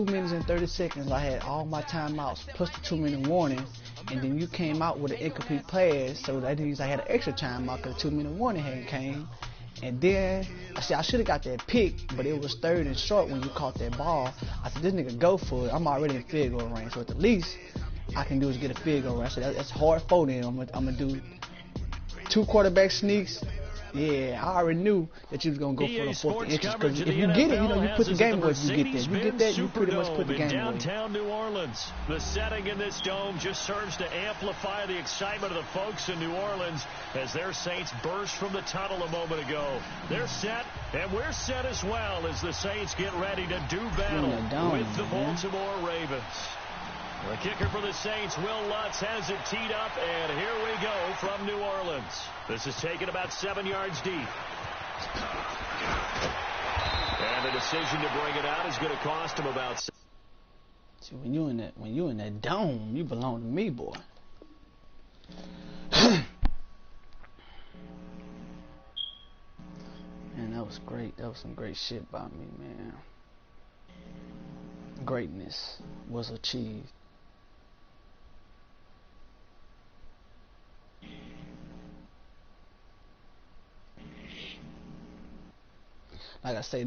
minutes and 30 seconds. I had all my timeouts, plus the 2-minute warning. And then you came out with an incomplete pass, so that means I had an extra timeout because the 2-minute warning hadn't came. And then, I should have got that pick, but it was 3rd and short when you caught that ball. I said, this nigga go for it. I'm already in field goal range, so at the least I can do is get a field goal. I said, that's hard for them. I'm gonna do 2 quarterback sneaks. Yeah, I already knew that you was gonna go for the 4th inches. Because if you get it, you know, you put the game away if you get that. You get that, you pretty much put the game away. Downtown New Orleans. The setting in this dome just serves to amplify the excitement of the folks in New Orleans as their Saints burst from the tunnel a moment ago. They're set, and we're set as well as the Saints get ready to do battle with the Baltimore Ravens. The kicker for the Saints, Will Lutz, has it teed up, and here we go from New Orleans. This is taken about 7 yards deep. And the decision to bring it out is going to cost him about. See, when you in that dome, you belong to me, boy. Man, that was great. That was some great shit by me, man. Greatness was achieved. Like I say,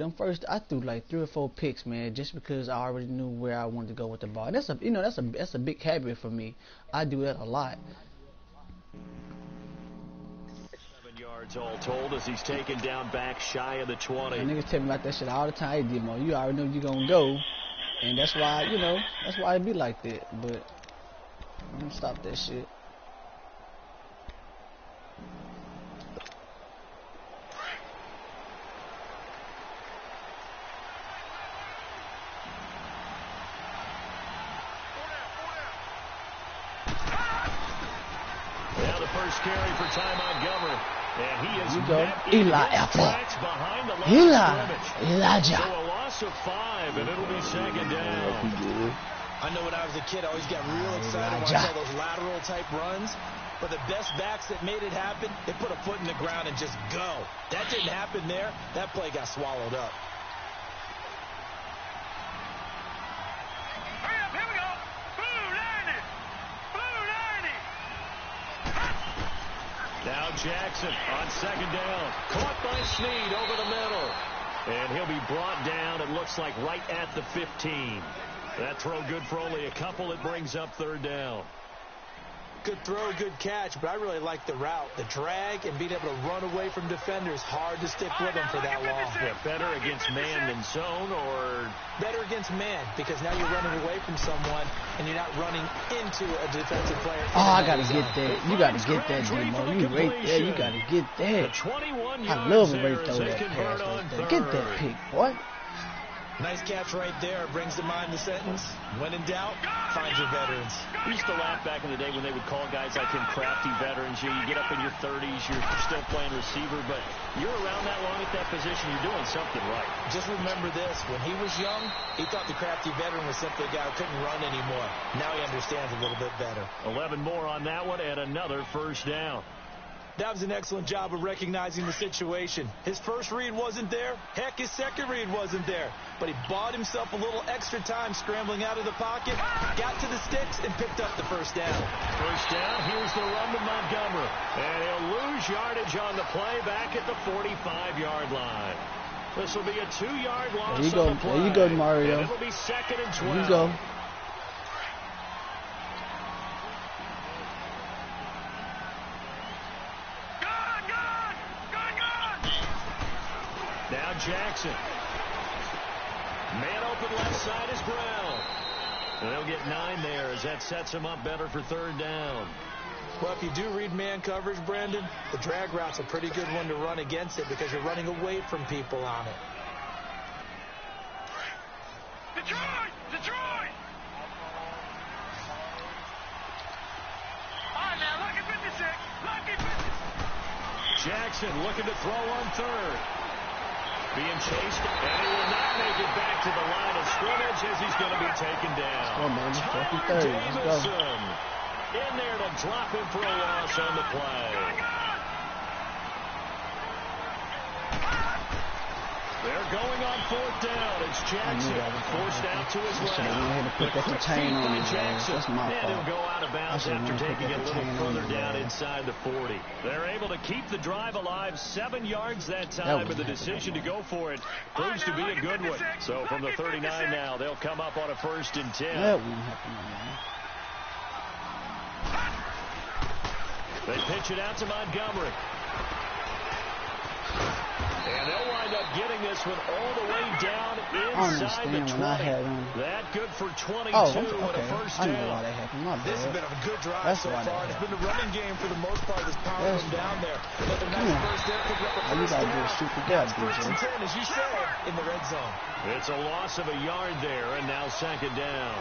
I threw like 3 or 4 picks, man, just because I already knew where I wanted to go with the ball. That's a big habit for me. I do that a lot. 7 yards all told as he's taken down back shy of the 20. And niggas tell me about that shit all the time. Hey, Dmo, you already know you're gonna go, and that's why it be like that. But I'm gonna stop that shit. Now the first carry for Ty Montgomery. And he is You go. met Eli in his Apple. tracks behind the line of scrimmage. Elijah. So a loss of 5, and it'll be second down. I know when I was a kid, I always got real excited when I saw those lateral type runs. But the best backs that made it happen, they put a foot in the ground and just go. That didn't happen there. That play got swallowed up. Hurry up, here we go. Blue 90. Blue 90. Now Jackson on second down. Caught by Snead over the middle. And he'll be brought down, it looks like, right at the 15. That throw good for only a couple. It brings up third down. Good throw, good catch, but I really like the route. The drag and being able to run away from defenders, hard to stick with them for that long. Yeah, better against man than zone, or better against man, because now you're running away from someone and you're not running into a defensive player. Oh, I gotta get that. You gotta get that, Dmo. You right there. You gotta get that. I love the way you throw that pass right there. Get that pick, boy. Nice catch right there. Brings to mind the sentence, when in doubt, find your veterans. We used to laugh back in the day when they would call guys like him crafty veterans. You get up in your 30s, you're still playing receiver, but you're around that long at that position, you're doing something right. Just remember this, when he was young, he thought the crafty veteran was simply a guy who couldn't run anymore. Now he understands a little bit better. 11 more on that one, and another first down. That was an excellent job of recognizing the situation. His first read wasn't there. Heck, his second read wasn't there. But he bought himself a little extra time scrambling out of the pocket, got to the sticks, and picked up the first down. First down, here's the run to Montgomery. And he'll lose yardage on the play back at the 45-yard line. This will be a 2-yard loss on the play. There you go, Mario. And it'll be second and 12. There you go. Now Jackson. Man open left side is Brown. And they'll get 9 there as that sets him up better for third down. Well, if you do read man coverage, Brandon, the drag route's a pretty good one to run against it because you're running away from people on it. Detroit! Detroit! All right, now, lucky 56. Lucky 56. Jackson looking to throw on third. Being chased, and he will not make it back to the line of scrimmage as he's going to be taken down. Come on, man. Second, third. Let's go. In there to drop him for a loss on the play. They're going on fourth down. It's Jackson forced out to his left. To put that contain on his ass. That's my fault. And he'll go out of bounds after taking it a little further down inside the 40. They're able to keep the drive alive 7 yards that time, but the decision to go for it proves to be a good one. So from the 39 now, they'll come up on a 1st and 10. That won't happen, man. They pitch it out to Montgomery. And they'll wind up getting this one all the way down inside the 20. That good for 22 and a first down. I know why that happened. My bad. This has been a good drive That's so far. It's been the running game for the most part that's powering them down there. Another nice first down. All you got to do is shoot the gap, First and 10, as you said, in the red zone. It's a loss of a yard there, and now second down.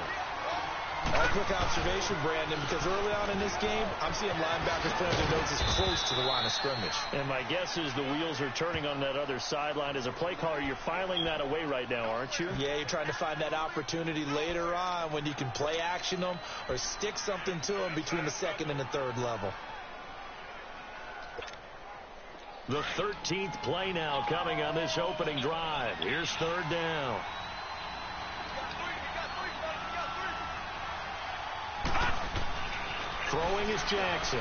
A quick observation, Brandon, because early on in this game, I'm seeing linebackers putting their noses close to the line of scrimmage. And my guess is the wheels are turning on that other sideline. As a play caller, you're filing that away right now, aren't you? Yeah, you're trying to find that opportunity later on when you can play action them or stick something to them between the second and the third level. The 13th play now coming on this opening drive. Here's third down. Throwing is Jackson.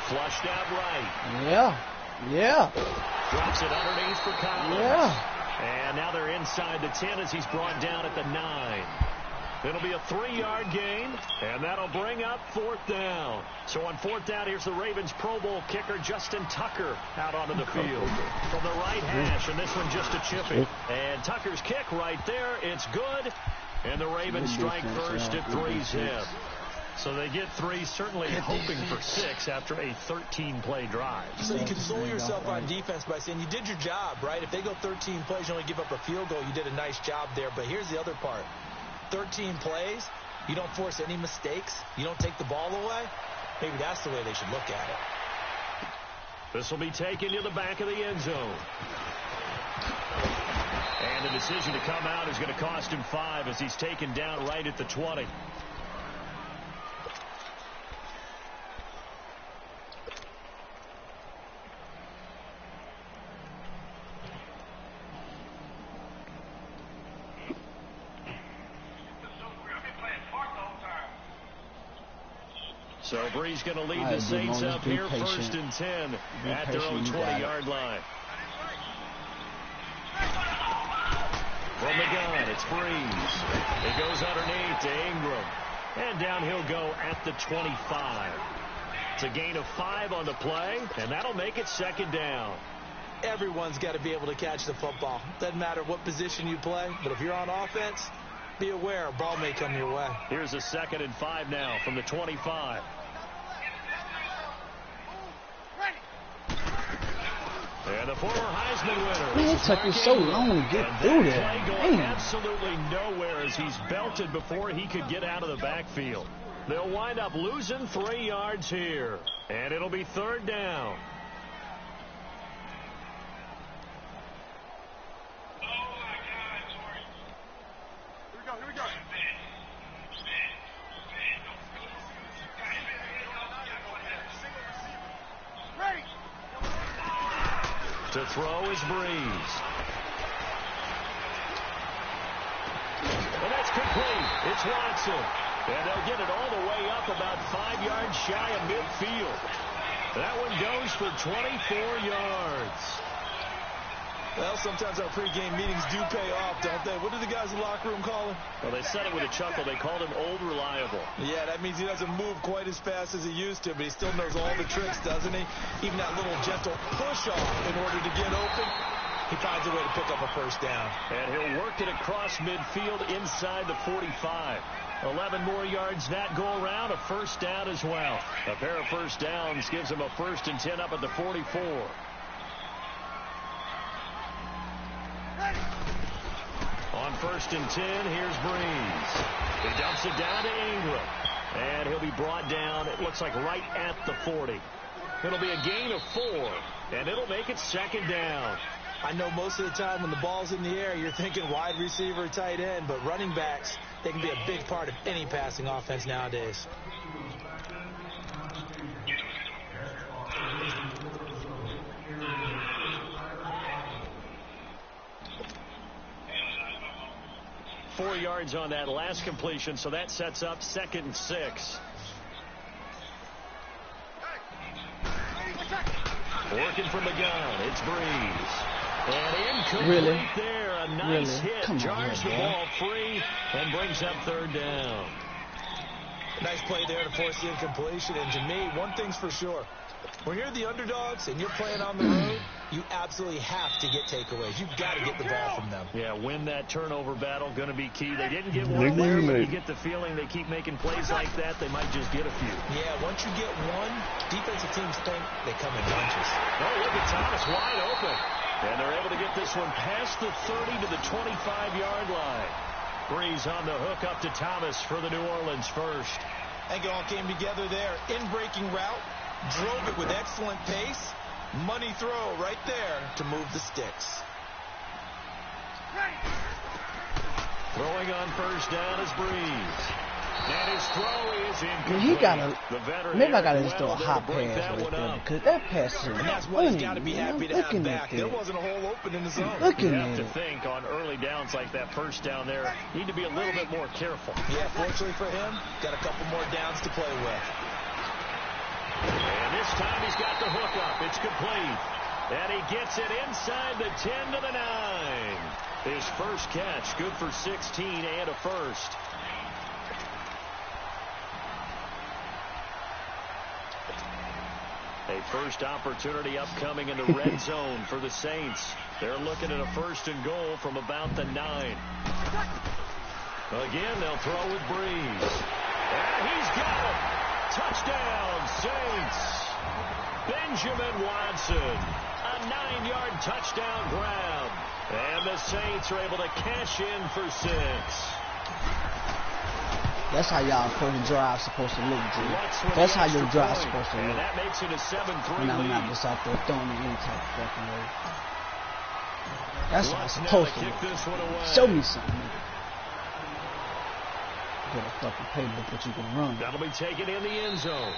Flushed out right. Yeah. Drops it underneath for Collins. Yeah. And now they're inside the 10 as he's brought down at the 9. It'll be a 3-yard gain, and that'll bring up fourth down. So on fourth down, here's the Ravens Pro Bowl kicker, Justin Tucker, out onto the field from the right hash, and this one just a chipping. And Tucker's kick right there. It's good, and the Ravens strike first at 3's hip. So they get 3, certainly hoping for 6 after a 13-play drive. So you console yourself on defense by saying you did your job, right? If they go 13 plays, you only give up a field goal, you did a nice job there. But here's the other part. 13 plays, you don't force any mistakes, you don't take the ball away. Maybe that's the way they should look at it. This will be taken to the back of the end zone. And the decision to come out is going to cost him 5 as he's taken down right at the 20. So Bree's going to lead the Saints up here, 1st and 10 at their own 20-yard line. From the gun, it's Breeze. It goes underneath to Ingram. And down he'll go at the 25. It's a gain of 5 on the play, and that'll make it 2nd down. Everyone's got to be able to catch the football. Doesn't matter what position you play, but if you're on offense, be aware a ball may come your way. Here's a 2nd and 5 now from the 25. And the former Heisman winner. Man, it took you so long to get through there. Play going absolutely nowhere as he's belted before he could get out of the backfield. They'll wind up losing 3 yards here. And it'll be 3rd down. To throw is Breeze. And that's complete. It's Watson. And they'll get it all the way up about 5 yards shy of midfield. That one goes for 24 yards. Well, sometimes our pregame meetings do pay off, don't they? What do the guys in the locker room call him? Well, they said it with a chuckle. They called him Old Reliable. Yeah, that means he doesn't move quite as fast as he used to, but he still knows all the tricks, doesn't he? Even that little gentle push-off in order to get open, he finds a way to pick up a 1st down. And he'll work it across midfield inside the 45. 11 more yards that go around, a 1st down as well. A pair of 1st downs gives him a 1st and 10 up at the 44. On 1st and 10, here's Breeze. He dumps it down to Ingram. And he'll be brought down, it looks like right at the 40. It'll be a gain of 4, and it'll make it 2nd down. I know most of the time when the ball's in the air, you're thinking wide receiver, tight end, but running backs, they can be a big part of any passing offense nowadays. Four yards on that last completion, so that sets up 2nd and 6. Working from the gun, it's Breeze. And incomplete there. A nice hit. Jars the ball free and brings up 3rd down. Nice play there to force the incompletion. And to me, one thing's for sure. When you're the underdogs and you're playing on the road, you absolutely have to get takeaways. You've got to get the ball from them. Yeah, win that turnover battle, going to be key. They didn't get one there, but you get the feeling they keep making plays like that, they might just get a few. Yeah, once you get one, defensive teams think they come in bunches. Oh, look at Thomas wide open. And they're able to get this one past the 30 to the 25-yard line. Breeze on the hook up to Thomas for the New Orleans 1st. I think it all came together there. In-breaking route, drove it with excellent pace. Money throw right there to move the sticks. Throwing on 1st down is Breeze. And his throw is incomplete. He gotta, maybe I gotta just throw a hot pass right there, because that pass is and that's what he's funny, got to be man. happy to have back. There wasn't a hole open in the zone. Look at You have to that. think on early downs like that 1st down there, need to be a little bit more careful. Yeah, fortunately for him, got a couple more downs to play with. And this time he's got the hook up. It's complete. And he gets it inside the 10 to the 9. His first catch, good for 16 and a 1st. A first opportunity upcoming in the red zone for the Saints. They're looking at a 1st and goal from about the 9. Again, they'll throw with Breeze. And he's got it. Touchdown, Saints. Benjamin Watson. A 9-yard touchdown grab. And the Saints are able to cash in for 6. That's how y'all first drive supposed to look, Drew. That's how your drive supposed to And look. that makes it a 7-3 And I'm not lead. just out there throwing it any type of fucking way. That's how it's supposed to Kick look. this one away. Show me something, nigga. Get a fucking playbook that you can run. That'll be taken in the end zone.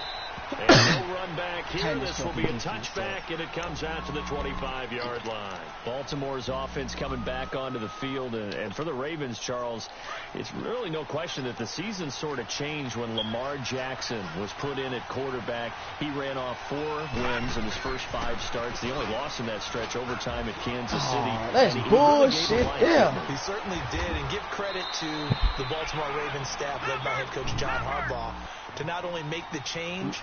And no run back here. This will be a touchback, and it comes out to the 25-yard line. Baltimore's offense coming back onto the field. And for the Ravens, Charles, it's really no question that the season sort of changed when Lamar Jackson was put in at quarterback. He ran off 4 wins in his first 5 starts. The only loss in that stretch overtime at Kansas City. That's bullshit there. He certainly did, and give credit to the Baltimore Ravens staff led by head coach John Harbaugh to not only make the change,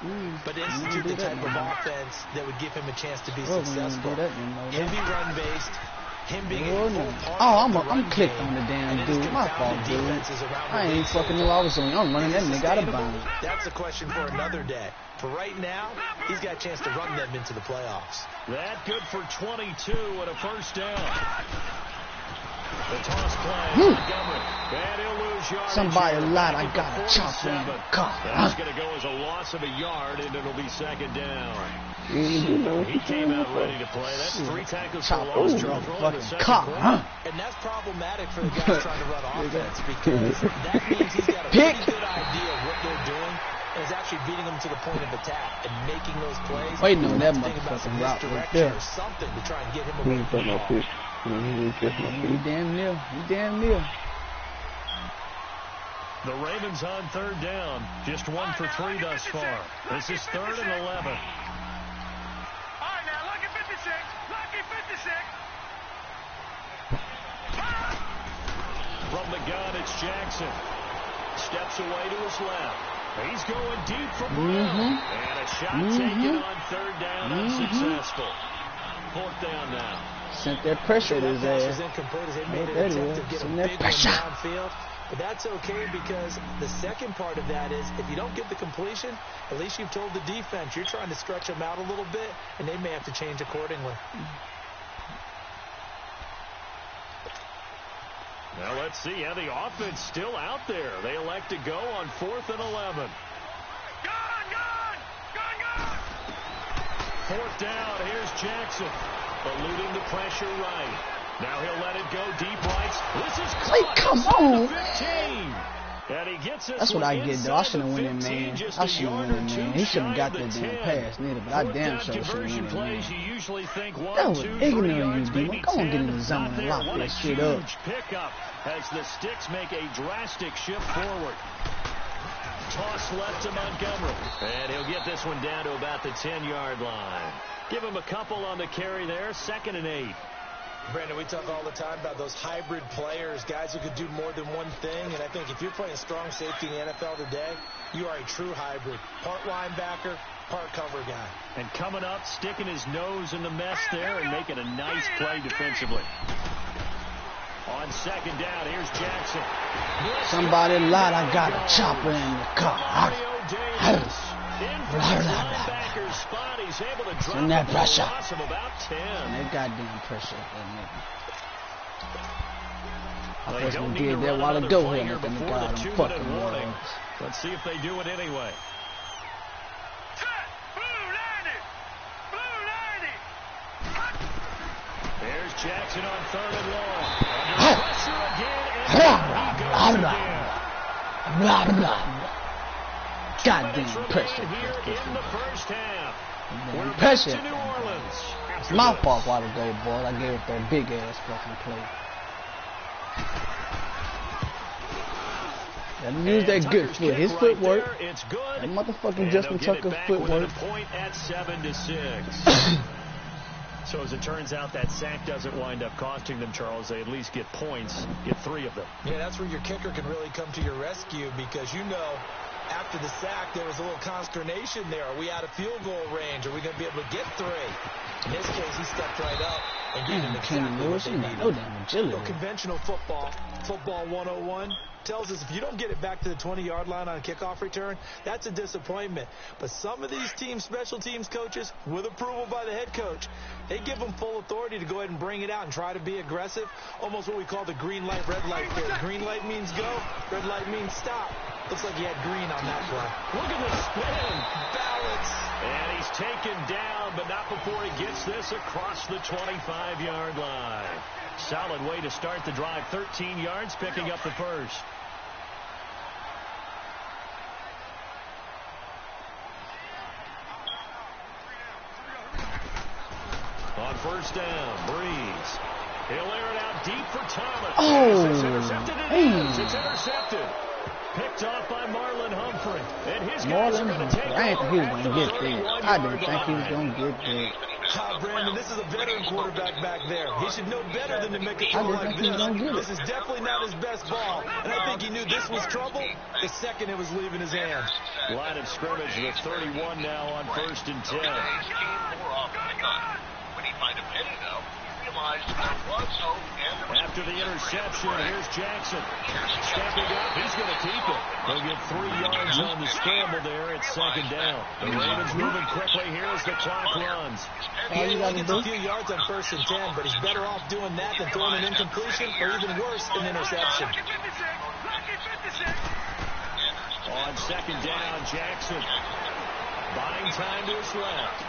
but institute the type of offense that would give him a chance to be successful. Heavy run-based, him being a full part of the I'm run clicked game, on the damn and dude. his My fault, confounded dude. defenses around the I ain't league. fucking know I was on. I'm running that nigga out of Sustainable? bounds. That's a question for another day. For right now, he's got a chance to run them into the playoffs. That good for 22 and a first down. The toss play. Montgomery. And he'll lose yardage. Somebody here. lied. I Back got at a the chopper in 47. the car. That's going to go as a loss of a yard, and it'll be second down. You know what He you came out doing? ready to play. That's 3 tackles for Chopper loss. in the Charles Rowe in the fucking second car. quarter. And that's problematic for the guys trying to run offense because that means he's got a Pick. pretty good idea of what they're doing and is actually beating them to the point of attack and making those plays. Waiting on that Think about some motherfucking route right misdirection there. or something to try and get him He away ain't from got the no ball. pitch. He ain't catch no You pitch. damn near. You damn near. The Ravens on third down. Just 1 for 3 thus far. This is 3rd and 11. All right, now, lucky 56. Lucky 56. From the gun, it's Jackson. Steps away to his left. He's going deep from Brown. And a shot taken on 3rd down, unsuccessful. 4th down now. Sent that pressure at his That pass ass. was incomplete as they made That an is. attempt to get a Send that big one pressure. downfield. But that's okay because the second part of that is if you don't get the completion, at least you've told the defense you're trying to stretch them out a little bit, and they may have to change accordingly. Now let's see. Yeah, the offense still out there. They elect to go on 4th and 11. Gone, gone, gone, gone. 4th down. Here's Jackson. Eluding the pressure right. Now he'll let it go deep right. This is caught come inside on. the 15. And he gets this That's what one I get, though. I inside should have the won it, 15, man. just I a should have yard won or it, two man. He should shy have got of the that damn 10. pass, neither. But I 4th damn down sure should have conversion won it, plays, man. you usually think 1, That was 2, 3 ignorant of you, yards, maybe Dmo. Come on, get in 10. the zone Not and there. lock What a that shit up. huge pickup as the Sticks make a drastic shift forward. Toss left to Montgomery. And he'll get this one down to about the 10-yard line. Give him a couple on the carry there. 2nd and 8. Brandon, we talk all the time about those hybrid players, guys who could do more than one thing. And I think if you're playing strong safety in the NFL today, you are a true hybrid. Part linebacker, part cover guy. And coming up, sticking his nose in the mess there and making a nice play defensively. On 2nd down, here's Jackson. Somebody lied. I got a chopper in the car. Mario Davis. In for his linebacker's spot. He's able to drop Send that a pressure. loss of about 10. That goddamn pressure. That nigga. I They person don't need did to that run while another ago play here. here Let them before God, the I'm 2-minute fucking warning. warning. Let's see if they do it anyway. Set. Blue 90. Blue 90. There's Jackson on 3rd and long. Under pressure again, and down he goes again. Blah, blah, blah. 2 minutes Goddamn remain pressure. here in the first half. We're back Pressure. to New Orleans. It's my fault while ago, boy. I gave it that big ass fucking play. Gotta use that good Tucker's foot. kick His right footwork. there. It's good. That motherfucking And Justin they'll get it Tucker back within footwork. a point at 7-6. So as it turns out, that sack doesn't wind up costing them, Charles. They at least get points, get 3 of them. Yeah, that's where your kicker can really come to your rescue because after the sack, there was a little consternation there. Are we out of field goal range? Are we going to be able to get 3? In this case, he stepped right up and gave them exactly what they needed. No damn agility. Conventional football 101, tells us if you don't get it back to the 20-yard line on a kickoff return, that's a disappointment. But some of these special teams coaches, with approval by the head coach, they give them full authority to go ahead and bring it out and try to be aggressive, almost what we call the green light, red light theory. Green light means go, red light means stop. Looks like he had green on that play. Look at the spin. Balance. And he's taken down, but not before he gets this across the 25-yard line. Solid way to start the drive. 13 yards, picking up the first. On first down, Breeze. He'll air it out deep for Thomas. Oh, It's intercepted. It's intercepted. Picked off by Marlon Humphrey. And his guys are going to take I didn't think he was over going to get there. I didn't think he was line. going to get there. Brandon, this is a veteran quarterback back there. He should know better than to make a throw like this. This is definitely not his best ball. And I think he knew this was trouble the second it was leaving his hand. Line of scrimmage, the 31 now on 1st and 10. After the interception, here's Jackson. Stepping up, he's going to keep it. They'll get 3 yards on the scramble there. It's 2nd down. The Ravens moving quickly here as the clock runs. He only gets a few yards on 1st and 10, but he's better off doing that than throwing an incompletion or even worse, an interception. On 2nd down, Jackson. Buying time to his left.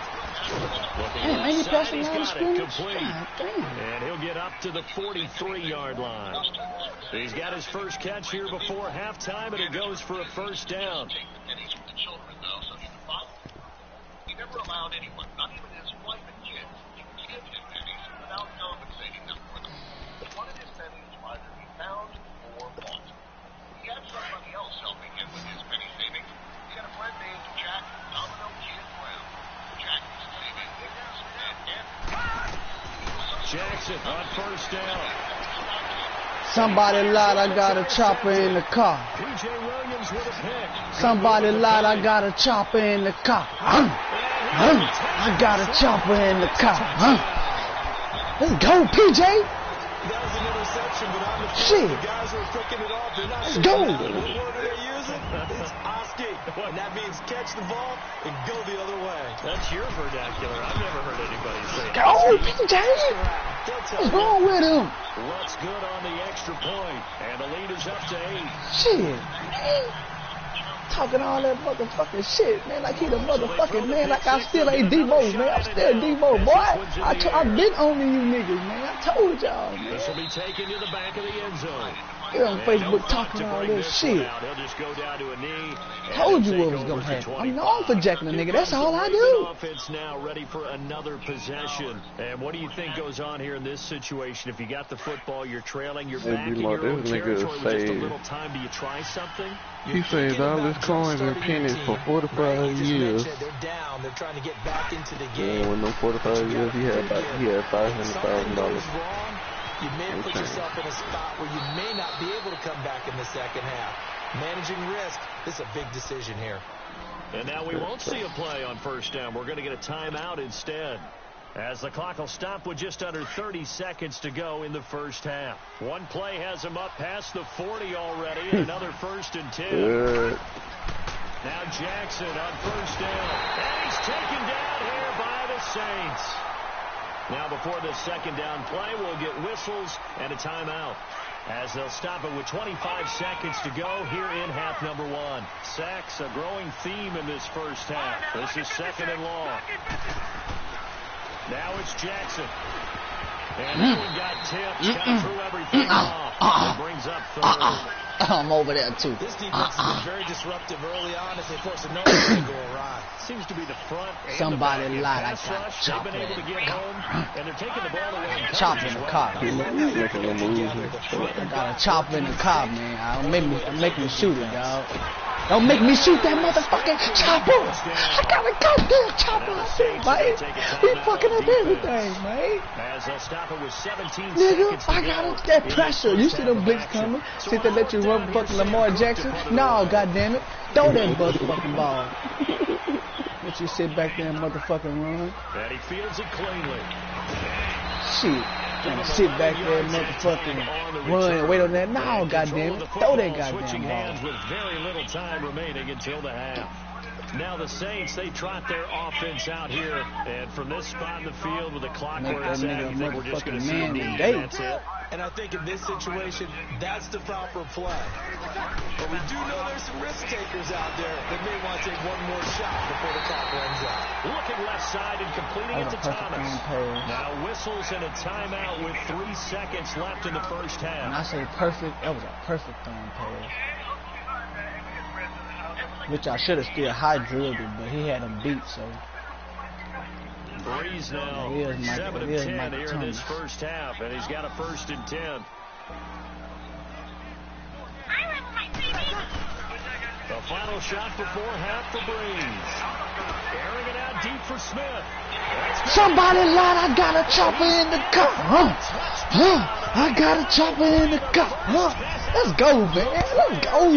Damn, ain't he passing He's out of got it scrimmage? complete. God damn. And he'll get up to the 43-yard line. He's got his first catch here before halftime, and it goes for a first down. He never allowed anyone, not even his wife and kids, to give him pennies without compensating them for them. One of his pennies will either be found or bought. He had somebody else helping him with his penny savings. He had a friend named Jack Domino Kid Brown. Jack was saving figures and Jackson on first down. Somebody lied, I got a chopper in the car. P.J. Williams with a pick. Somebody lied, I got a chopper in the car. I got a chopper in the car. Let's go, PJ. That was an interception, but on the field, Shit. the guys were picking it off. They're not Let's go. What word are they using? It's Oski. And that means catch the ball and go the other way. That's your vernacular. I've never heard anybody say it. Go, PJ. What's wrong with him? What's good on the extra point, and the lead is up to 8. Shit, man. Talking all that motherfucking shit, man. Like he the motherfucking man. Like I still ain't Dmo, man. I'm still Dmo, boy. I've been owning you niggas, man. I told y'all, man. This will be taken to the back of the end zone. You're on Facebook talking all this shit. He'll just go down to a knee. Told you what was gonna happen. I'm known for jacking a nigga. That's all I do. Offense now ready for another possession. And what do you think goes on here in this situation? If you got the football, you're trailing, you're back in your own territory with just a little time. Do you try something? He saved all his coins and pennies for 45 years. They're down. They're trying to get back into the And game. when them 45 years, he had $500,000. You may have put Okay. yourself in a spot where you may not be able to come back in the second half. Managing risk, this is a big decision here. And now we won't see a play on first down. We're going to get a timeout instead, as the clock will stop with just under 30 seconds to go in the first half. One play has him up past the 40 already, and another 1st and 10. Now Jackson on first down, and he's taken down here by the Saints. Now before this second down play, we'll get whistles and a timeout, as they'll stop it with 25 seconds to go here in half number 1. Sacks, a growing theme in this first half. This is 2nd and long. Now it's Jackson. And that one got tipped, got through everything off. It brings up 3rd. I'm over there too. This defense has been very disruptive early on as they force a number to go awry. Seems to be the front and Somebody the lied, back. I Pass got rush, chopped they've been able to get home, and they're taking the ball away. in Chop in coverage the as car. well. He's making a move. I got a chopper in the car, man. Don't make me shoot it, dog. Don't make me shoot that motherfucking chopper. I got a goddamn chopper out there, man. We fucking up everything, man. As they'll stop it with 17 Nigga, seconds to I go got that in pressure. the You first see half them of blitz action. coming? So See they let you on run down fucking here, Lamar Saints Jackson? punt it No, away. goddamn it. Throw that motherfucking ball. Let you sit back there and motherfucking run. And he fields it cleanly. Shit. Gonna sit back there and motherfucking run and wait on that. No, goddamn it. Throw that Switching goddamn hands ball. with very little time remaining until the half. Now the Saints, they trot their offense out here, and from this spot in the field with the clock Make where that it's at, nigga you think we're just going to motherfucking see a man knee, today. and that's it. And I think in this situation, that's the proper play. But we do know there's some risk takers out there that may want to take one more shot before the clock runs out. Looking left side and completing it to Thomas. Now whistles and a timeout with 3 seconds left in the first half. When I say perfect, that was a perfect throwing pass. Which I should have still high drilled it, but he had him beat, so. Breeze now, 7 of 10 here in this first half, and he's got a 1st and 10. The final shot before half for Breeze. Airing it out deep for Smith. Somebody lied, I got a chopper in the car. I got a chopper in the car. Let's go, man. Let's go.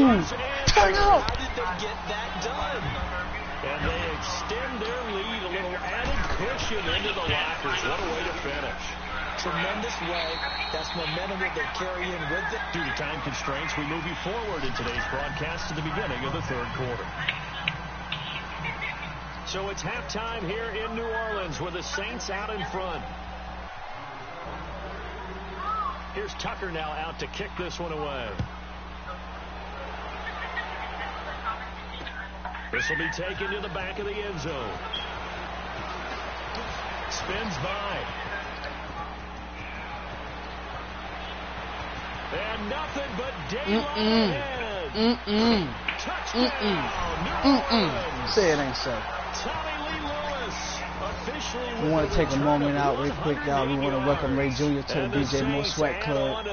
Turn up. How did they get that done? And they extend their lead a little added cushion into the lockers. What a way to finish. Tremendous way. That's momentum that they carry in with it. Due to time constraints, we move you forward in today's broadcast to the beginning of the 3rd quarter. So it's halftime here in New Orleans with the Saints out in front. Here's Tucker now out to kick this one away. This will be taken to the back of the end zone. Spins by. And nothing but daylight ahead. Touchdown, New Orleans. Say it ain't so. Tommy Lee Lewis officially. We want to take a moment out real quick, y'all. We want to welcome Ray Jr. to the DJ Mo Sweat Club.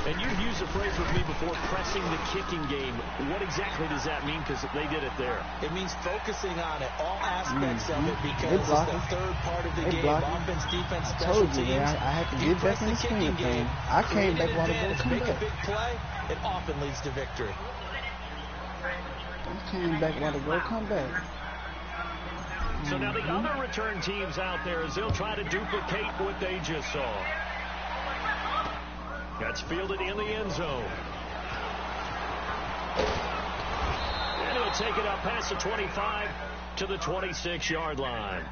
And you've used the phrase with me before, pressing the kicking game. What exactly does that mean? Because they did it there. It means focusing on it, all aspects of it, because it's the 3rd part of the game. Offense, defense, special teams. I had to get back in the swing game. I came back while the ball come make back. a big play, it often leads to victory. I came back while the ball come back. So now the other return teams out there, as they'll try to duplicate what they just saw. That's fielded in the end zone. And he'll take it up past the 25 to the 26-yard line.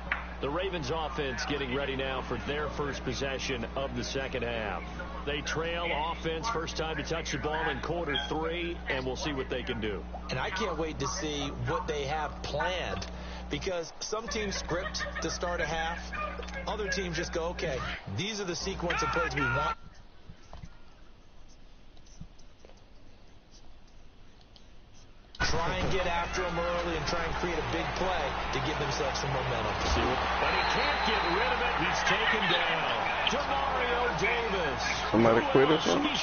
The Ravens offense getting ready now for their first possession of the second half. They trail offense, first time to touch the ball in quarter 3, and we'll see what they can do. And I can't wait to see what they have planned, because some teams script to start a half. Other teams just go, okay, these are the sequence of plays we want. Try and get after them early and try and create a big play to give themselves some momentum. But he can't get rid of it. He's taken down. Demario Davis. Somebody quit or something? I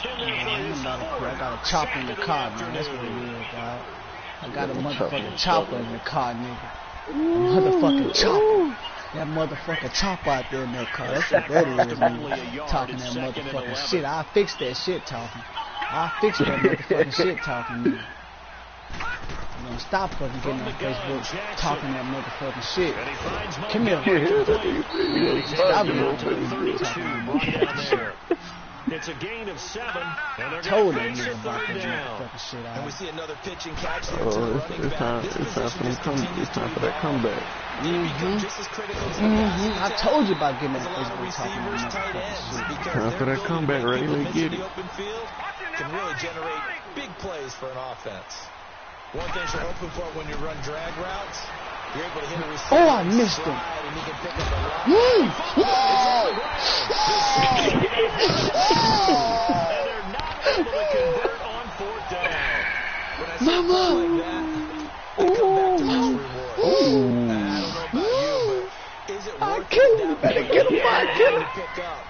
got a chopper in the car, man. That's what it is, dog. I got a motherfucking chopper in the car, nigga. A motherfucking chopper. That motherfucking chopper out there in that car. That's what that is, man. Talking that motherfucking shit. I'll fix that shit talking. I'll fix that motherfucking shit talking, man. I'm gonna stop fucking getting on Facebook talking that motherfucking shit. Come here. Stop it. It's a gain of 7. And they're told going that to face nigga it about third that down. motherfucking shit And we out. see another pitch and catch there to the Oh, running it's back. time This for position just continues it's time to for that evolve. comeback. Just as critical as the passing I attack, told you about getting there's that a lot of Facebook talking receivers, that tight motherfucking ends, shit. because Time for their that ability comeback, to make Ray. people Let's miss get in the it. open field can really generate big plays for an offense. One thing you're hoping for when you run drag routes, you're able to hit a receiver. Oh, I missed him. And he can pick up a lot. And they're not able to convert on 4th down. When I see a play like that, they come back to rich reward. I don't know about you, but is it worth it that better much get him, man, get him. to pick up?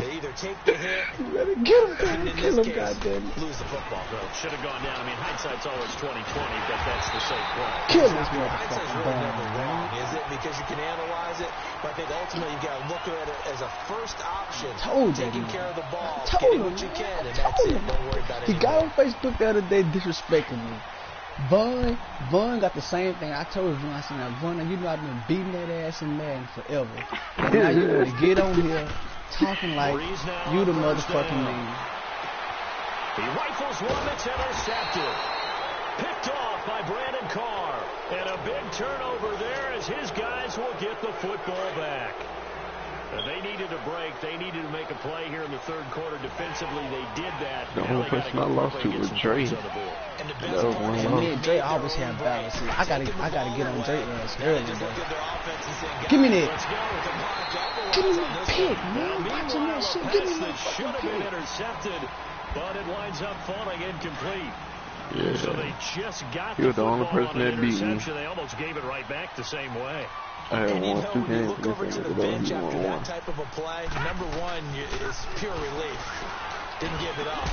They either take the hit, You better get him, and man. in Kill this him, case, goddamn. lose the football. Should have gone down. I mean, hindsight's always 20/20, but that's the safe play. Kill this Hindsight's motherfucking really never ball, wrong, man. is it? Because you can analyze it, but I think ultimately you got to look at it as a first option. Told you, Taking man. care of the ball, Told getting him, what you man. can, and Told that's it. him. Don't worry about it. He got on Facebook the other day disrespecting me. Vaughn got the same thing. I told him, I said, now, Vaughn, you know I've been beating that ass in Madden forever. And now you want to get on here talking like you the motherfucking man. He rifles one that's intercepted. Picked off by Brandon Carr. And a big turnover there as his guys will get the football back. They needed a break. They needed to make a play here in the third quarter. Defensively, they did that. The only person I lost to was Dre. That was one And loss. me and Dre always have battles. See, I gotta get on Dre ass early, though. Give me that. Give me that pick, man. Watching that shit. Give me that should have been pick. intercepted, but it winds up falling incomplete. Yeah. So they just got He was the only football person on an that beat me. interception. They almost gave it right back the same way. I had And you won know, 2 when you games look over against to the him, but bench he after won that 1. type of a play, number one is pure relief. Didn't give it up.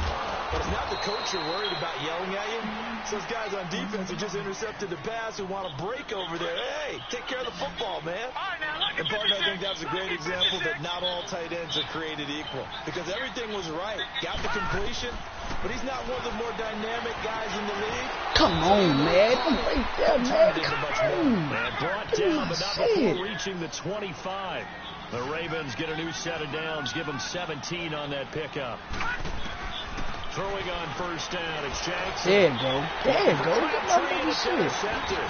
But it's not the coach you're worried about yelling at you. It's those guys on defense who just intercepted the pass who want to break over there. Hey, take care of the football, man. And partner, I think that's a great example that not all tight ends are created equal. Because everything was right. Got the completion, but he's not one of the more dynamic guys in the league. Come on, man. I'm right there, man. Come on. And brought down, but not before reaching the 25. The Ravens get a new set of downs, give them 17 on that pickup. Throwing on first down, it's Jackson. There you go. There you go. Get my baby shit. Intercepted.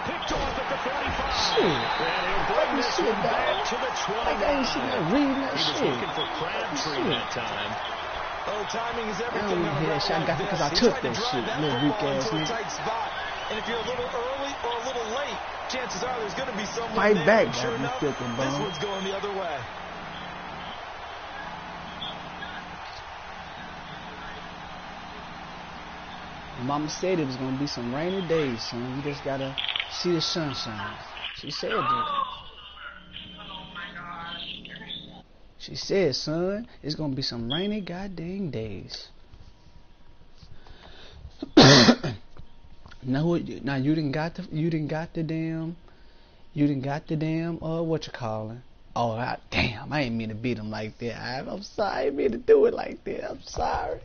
Picked off at the 45. Shit. And he'll bring Fucking this shit, one back dog. to the Like I ain't sitting 29. there reading that He was shit. looking for Crabtree that time. Oh, timing is I everything. don't even hear that shit. I got it because I took that shit, little weak ass nigga. Tight spot. And if you're a little early or a little late, chances are there's going to be someone Fight there. back, And sure baby, enough, flipping, bro. this one's going the other way. Mama said it was gonna be some rainy days, son. You just gotta see the sunshine. She said that. She said, son, it's gonna be some rainy goddamn days. Now you didn't got the damn what you calling? Oh, damn, I ain't mean to beat him like that. I'm sorry, I ain't mean to do it like that. I'm sorry.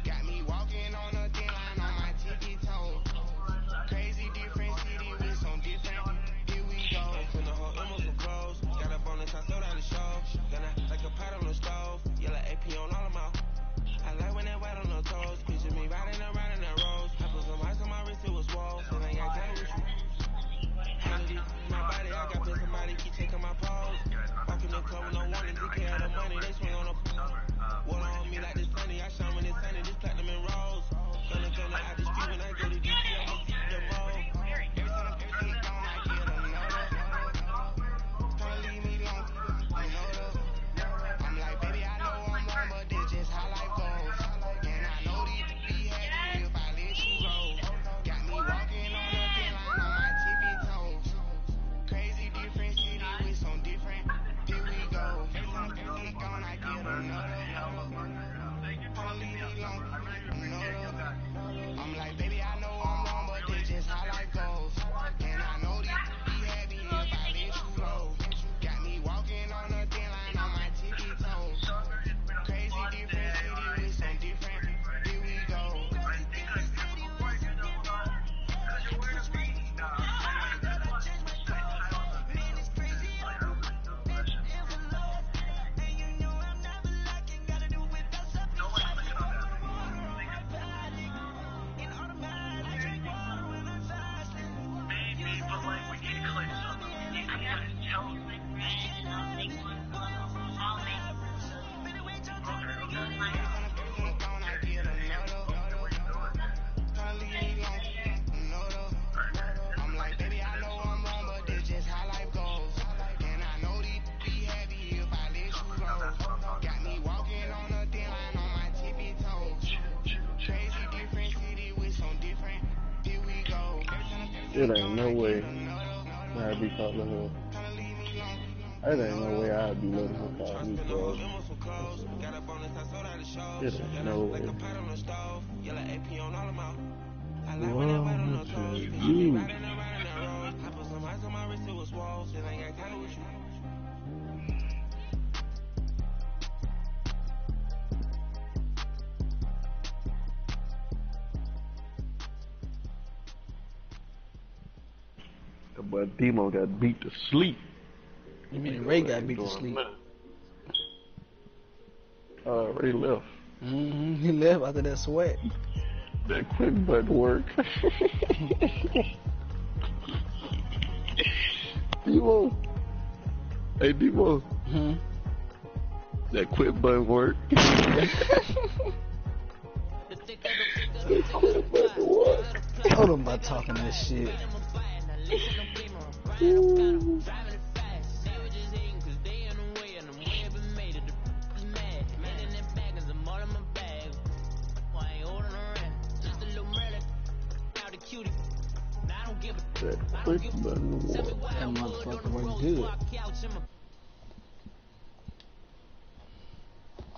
Got me walking on a thin line on my tippy toe. Crazy different city with some different. Here we go. From the whole Emma some clothes. Got up on the top, sold out the show. Gonna like a pot on the stove. Yellow AP on all of my. I like when that white on the toes. Picture me riding around in that rose. I put some ice on my wrist, it was swole. Then I got time with you. Holiday, my body, I got put somebody keep taking my pose. Walking the club with no warning, take care of the money, they swing on the. Water on me like the sunny, I shine when it's It ain't no way I'd be calling her. It ain't no way I'd be letting her call me, bro. It ain't no way. Wrong with you? But Dmo got beat to sleep. You mean Ray got beat to sleep? Ray left. He left after that sweat. That quick button work. Dmo. Hey, Dmo. That quit button work. Quit button work. Told him about talking that shit. That quick button work. That motherfucker worked good.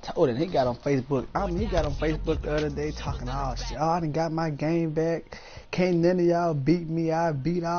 Told him he got on Facebook. He got on Facebook the other day talking all shit. Oh, I done got my game back. Can't none of y'all beat me. I beat all.